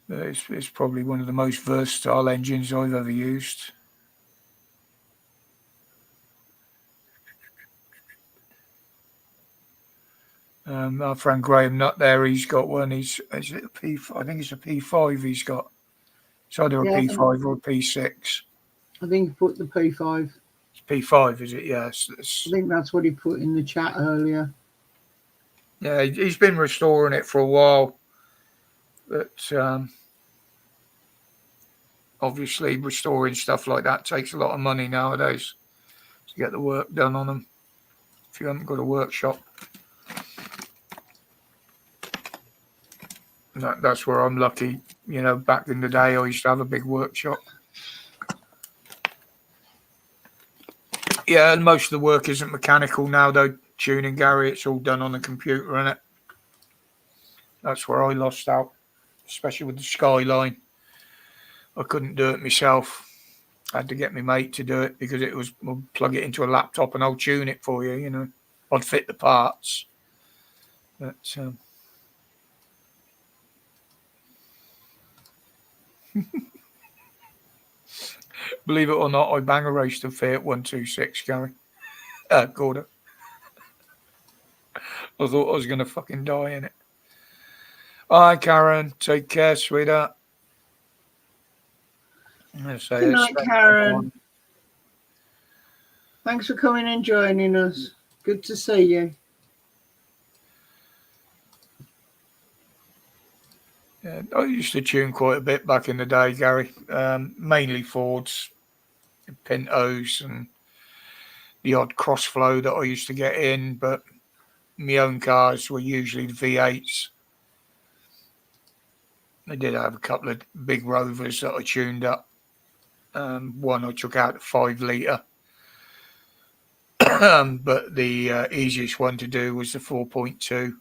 It's probably one of the most versatile engines I've ever used. Our friend Graham Nutt there, he's got one. Is it a P? I think it's a P5 he's got. It's either a P5 or a P6. I think he put the P5. It's P5, is it? Yes. I think that's what he put in the chat earlier. Yeah, he's been restoring it for a while. But obviously restoring stuff like that takes a lot of money nowadays to get the work done on them if you haven't got a workshop. That's where I'm lucky. You know, back in the day, I used to have a big workshop. Yeah, and most of the work isn't mechanical now, though. Tuning, Gary, it's all done on the computer, isn't it? That's where I lost out, especially with the Skyline. I couldn't do it myself. I had to get my mate to do it because it was, we'll plug it into a laptop and I'll tune it for you, you know. I'd fit the parts. But believe it or not, I bang a race to Fiat 126, Gary. Gordo. I thought I was going to fucking die in it. All right, Karen. Take care, sweetheart. Good night, Karen. Thanks for coming and joining us. Good to see you. Yeah, I used to tune quite a bit back in the day, Gary. Mainly Fords, Pintos, and the odd Crossflow that I used to get in, but my own cars were usually the V8s. I did have a couple of big Rovers that I tuned up. One I took out at 5 litre. But the easiest one to do was the 4.2,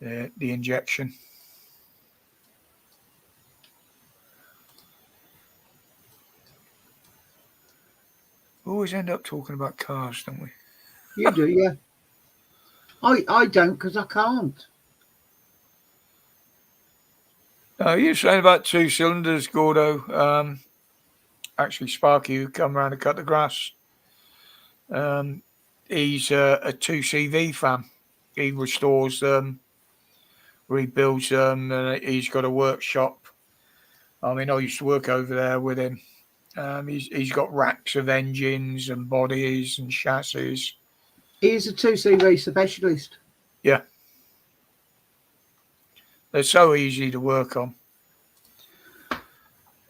the injection. We always end up talking about cars, don't we? You do, yeah. I don't because I can't. You're saying about 2 cylinders, Gordo. Actually, Sparky, who come round to cut the grass, he's a 2CV fan. He restores them, rebuilds them, and he's got a workshop. I mean, I used to work over there with him. He's got racks of engines and bodies and chassis. He's a 2CV specialist. Yeah. They're so easy to work on.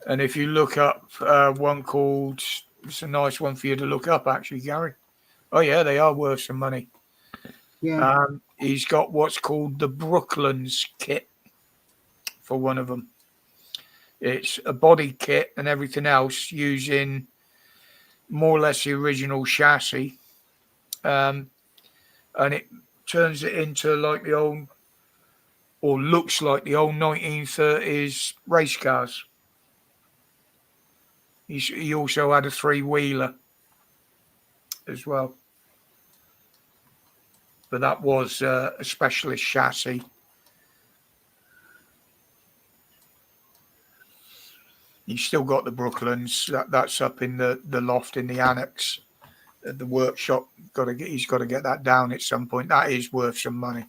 And if you look up one called, it's a nice one for you to look up, actually, Gary. Oh, yeah, they are worth some money. Yeah. He's got what's called the Brooklands kit for one of them. It's a body kit and everything else using more or less the original chassis. And it turns it into like the old, or looks like the old 1930s race cars. He also had a 3-wheeler as well. But that was a specialist chassis. He's still got the Brooklands. That's up in the loft in the annex at the workshop. He's got to get that down at some point. That is worth some money.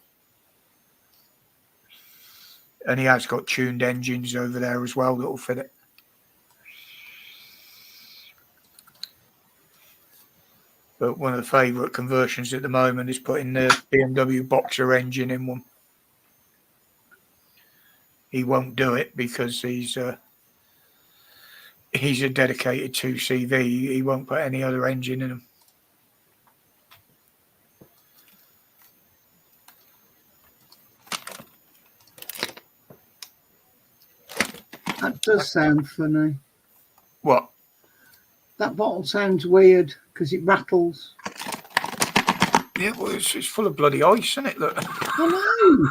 And he has got tuned engines over there as well that will fit it. But one of the favourite conversions at the moment is putting the BMW Boxer engine in one. He won't do it because he's a dedicated 2CV. He won't put any other engine in him. That does sound funny. What? That bottle sounds weird because it rattles. Yeah, well, it's full of bloody ice, isn't it? Look. I know.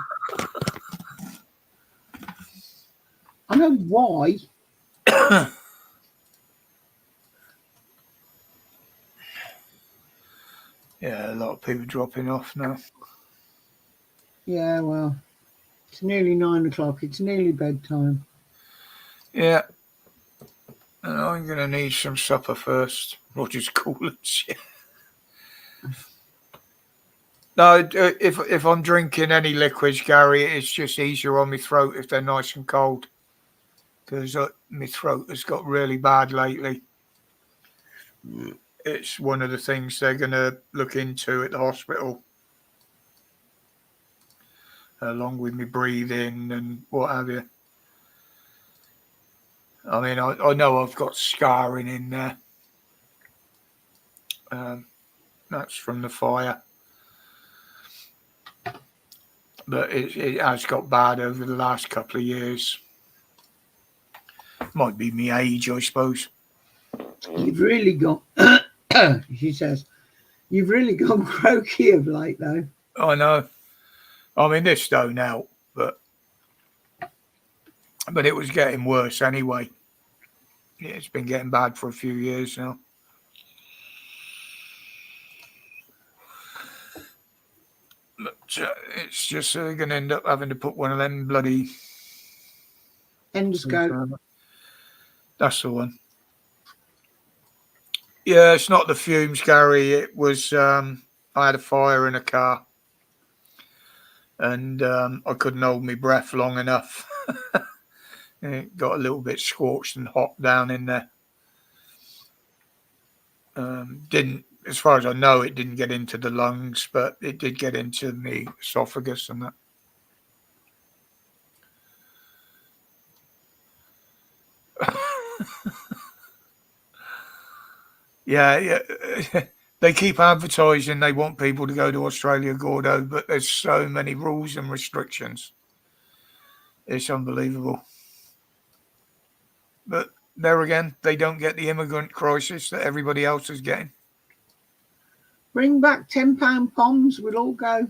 I know why. Yeah, a lot of people dropping off now. Yeah, well, it's nearly 9 o'clock. It's nearly bedtime. Yeah. And I'm going to need some supper first. Roger's coolers. Yeah. No, if I'm drinking any liquids, Gary, it's just easier on my throat if they're nice and cold. Because my throat has got really bad lately. It's one of the things they're going to look into at the hospital. Along with me breathing and what have you. I mean, I know I've got scarring in there. That's from the fire. But it has got bad over the last couple of years. Might be my age, I suppose. You've really got, she says, you've really gone croaky of late, though. I know. I mean, this don't help, but it was getting worse anyway. Yeah, it's been getting bad for a few years now. But it's just going to end up having to put one of them bloody Endoscope. That's the one. Yeah, it's not the fumes, Gary. It was I had a fire in a car, and I couldn't hold my breath long enough. It got a little bit scorched and hot down in there. Didn't, as far as I know, it didn't get into the lungs, but it did get into the esophagus and that. Yeah. They keep advertising they want people to go to Australia, Gordo, but there's so many rules and restrictions. It's unbelievable. But there again, they don't get the immigrant crisis that everybody else is getting. Bring back £10 poms, we'll all go.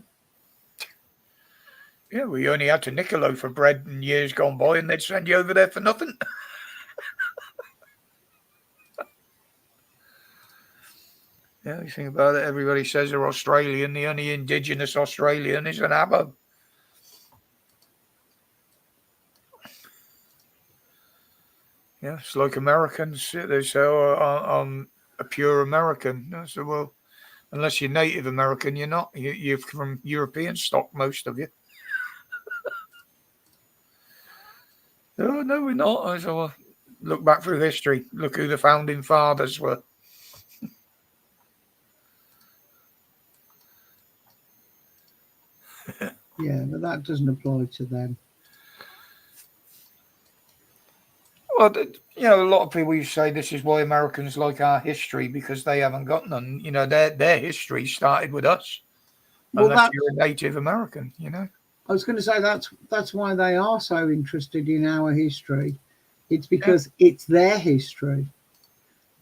Yeah, we only had to Niccolo for bread in years gone by, and they'd send you over there for nothing. Yeah, you think about it, everybody says they're Australian. The only indigenous Australian is an Abo. Yeah, it's like Americans. They say, "Oh, I'm a pure American." I said, "Well, unless you're Native American, you're not. You're from European stock, most of you." Oh no, we're not. I said, "Well, look back through history. Look who the founding fathers were." Yeah, but that doesn't apply to them. Well, a lot of people used to say this is why Americans like our history because they haven't got none. Their history started with us, Well, unless that you're a Native American. I was going to say that's why they are so interested in our history. It's because it's their history.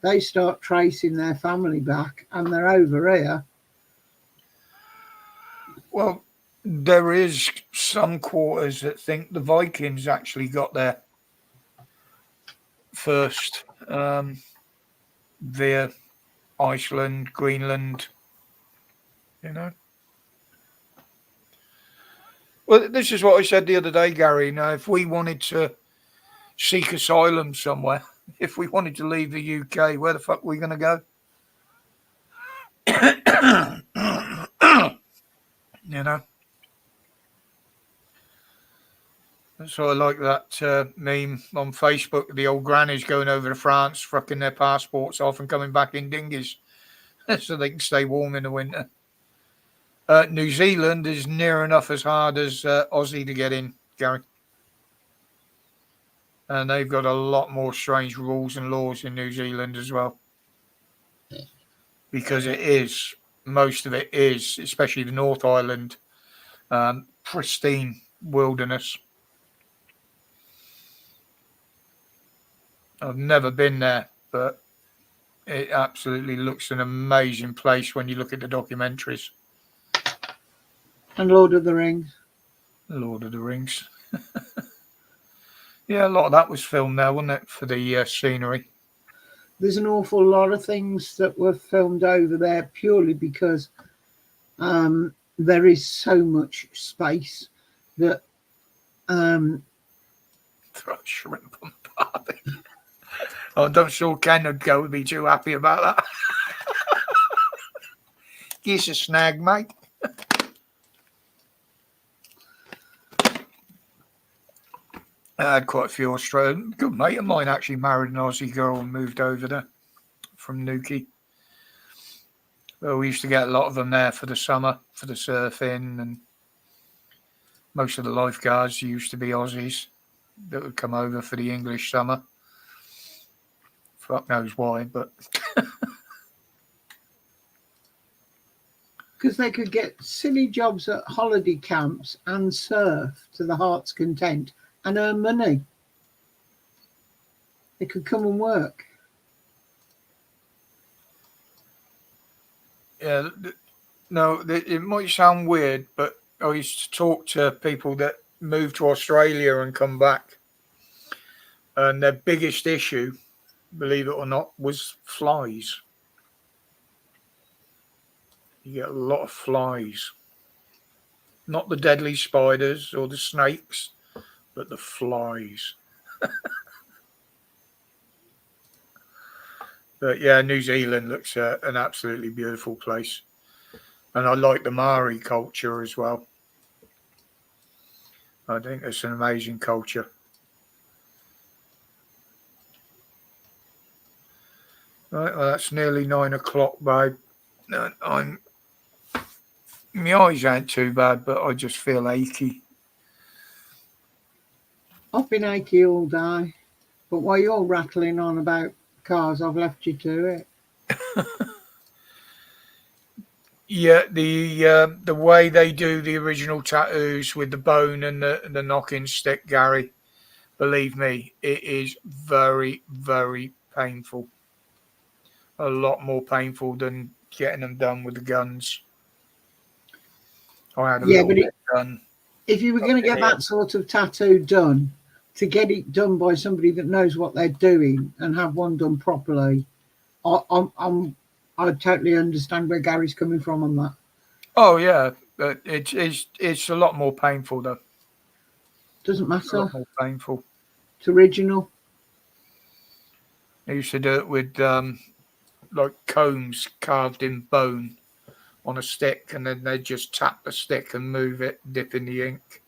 They start tracing their family back, and they're over here. Well, there is some quarters that think the Vikings actually got there first via Iceland, Greenland. Well, this is what I said the other day, Gary. Now, if we wanted to seek asylum somewhere, if we wanted to leave the UK, where the fuck are we going to go? you know. So I like that meme on Facebook. The old grannies going over to France, fucking their passports off and coming back in dinghies so they can stay warm in the winter. New Zealand is near enough as hard as Aussie to get in, Gary. And they've got a lot more strange rules and laws in New Zealand as well. Because most of it is, especially the North Island, pristine wilderness. I've never been there, but it absolutely looks an amazing place when you look at the documentaries. And Lord of the Rings. Lord of the Rings. Yeah, a lot of that was filmed there, wasn't it, for the scenery? There's an awful lot of things that were filmed over there purely because there is so much space that Throw shrimp on Barbie. Oh, I'm sure Ken would go would be too happy about that. Here's a snag, mate. I had quite a few Australian. Good mate of mine actually married an Aussie girl and moved over there from Newquay. Well, we used to get a lot of them there for the summer, for the surfing, and most of the lifeguards used to be Aussies that would come over for the English summer. Fuck knows why, but because they could get silly jobs at holiday camps and surf to the heart's content and earn money. They could come and work. yeah, no, it might sound weird, but I used to talk to people that moved to Australia and come back, and their biggest issue, believe it or not, was flies. You get a lot of flies. Not the deadly spiders or the snakes, but the flies. But yeah, New Zealand looks an absolutely beautiful place. And I like the Maori culture as well. I think it's an amazing culture. Right, well, that's nearly 9 o'clock, babe. My eyes ain't too bad, but I just feel achy. I've been achy all day, but while you're rattling on about cars, I've left you to it. Yeah, the way they do the original tattoos with the bone and the knocking stick, Gary, believe me, it is very, very painful. A lot more painful than getting them done with the guns. I had a little bit done. If you were going to get that sort of tattoo done, to get it done by somebody that knows what they're doing and have one done properly, I totally understand where Gary's coming from on that. Oh yeah, but it's a lot more painful though. Doesn't matter. It's a lot more painful. It's original. They used to do it with like combs carved in bone on a stick, and then they'd just tap the stick and move it, dip in the ink.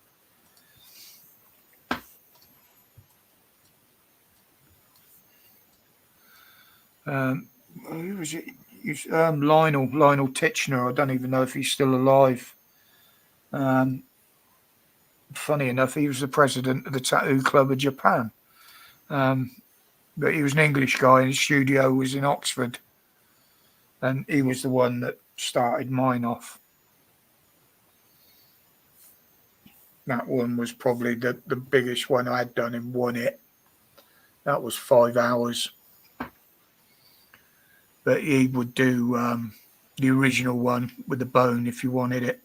Who was it? Lionel Titchener. I don't even know if he's still alive. Funny enough, he was the president of the Tattoo Club of Japan. But he was an English guy, and his studio was in Oxford. And he was the one that started mine off. That one was probably the biggest one I had done and won it. That was 5 hours. But he would do the original one with the bone if you wanted it.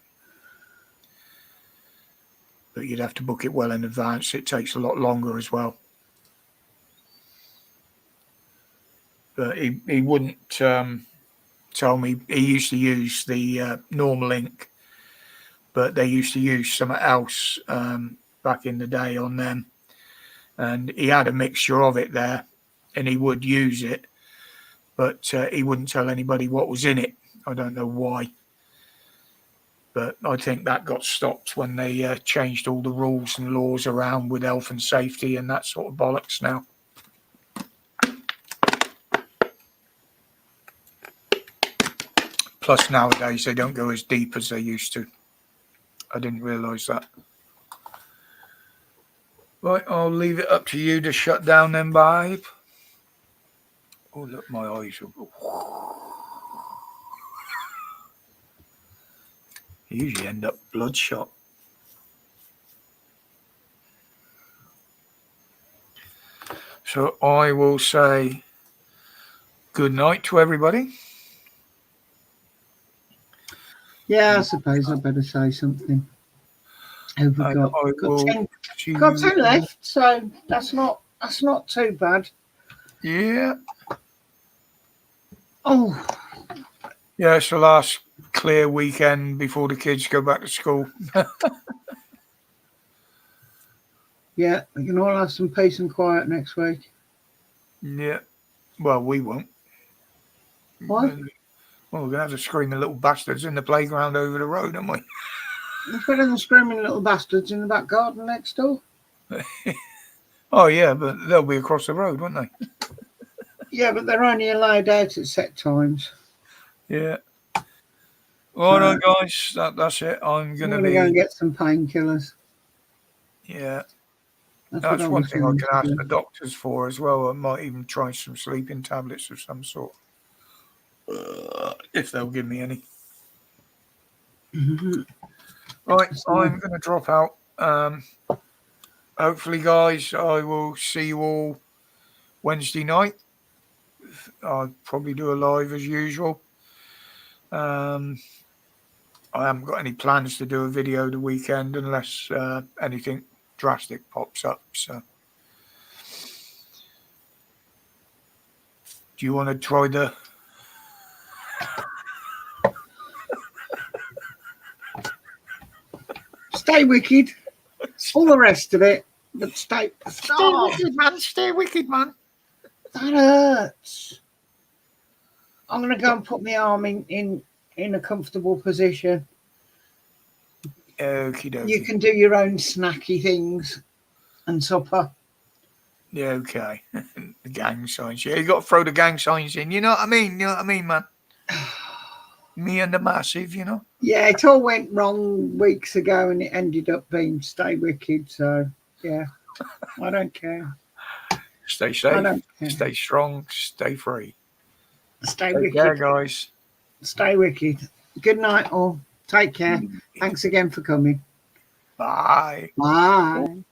But you'd have to book it well in advance. It takes a lot longer as well. But he wouldn't tell me. He used to use the normal ink, but they used to use something else back in the day on them. And he had a mixture of it there, and he would use it, but he wouldn't tell anybody what was in it. I don't know why. But I think that got stopped when they changed all the rules and laws around with health and safety and that sort of bollocks now. Plus nowadays they don't go as deep as they used to. I didn't realise that. Right, I'll leave it up to you to shut down then, babe. Oh, look, my eyes are... You usually end up bloodshot. So I will say good night to everybody. Yeah, I suppose I better say something. Have we got 10 left, so that's not too bad. Yeah. Oh. Yeah, it's the last clear weekend before the kids go back to school. Yeah, we can all have some peace and quiet next week. Yeah. Well, we won't. What? Well, we're going to have to scream the little bastards in the playground over the road, aren't we? It's better than screaming little bastards in the back garden next door. Oh, yeah, but they'll be across the road, won't they? Yeah, but they're only allowed out at set times. Yeah. All right, guys, that's it. I'm going to go and get some painkillers. Yeah. That's one thing I can ask the doctors for as well. I might even try some sleeping tablets of some sort. If they'll give me any. Mm-hmm. Right, I'm going to drop out. Hopefully, guys, I will see you all Wednesday night. I'll probably do a live as usual. I haven't got any plans to do a video the weekend unless anything drastic pops up. So, do you want to try the... Stay wicked. All the rest of it, but stay wicked, man. Stay wicked, man. That hurts. I'm going to go and put my arm in a comfortable position. Okie dokie. You can do your own snacky things and supper. Yeah, okay. The gang signs. Yeah, you got to throw the gang signs in. You know what I mean? You know what I mean, man? Me and the massive, you know? Yeah, it all went wrong weeks ago and it ended up being Stay Wicked. So, yeah, I don't care. Stay safe, stay strong, stay free. Stay wicked. Take care, guys. Stay wicked. Good night, all. Take care. Thanks again for coming. Bye. Bye.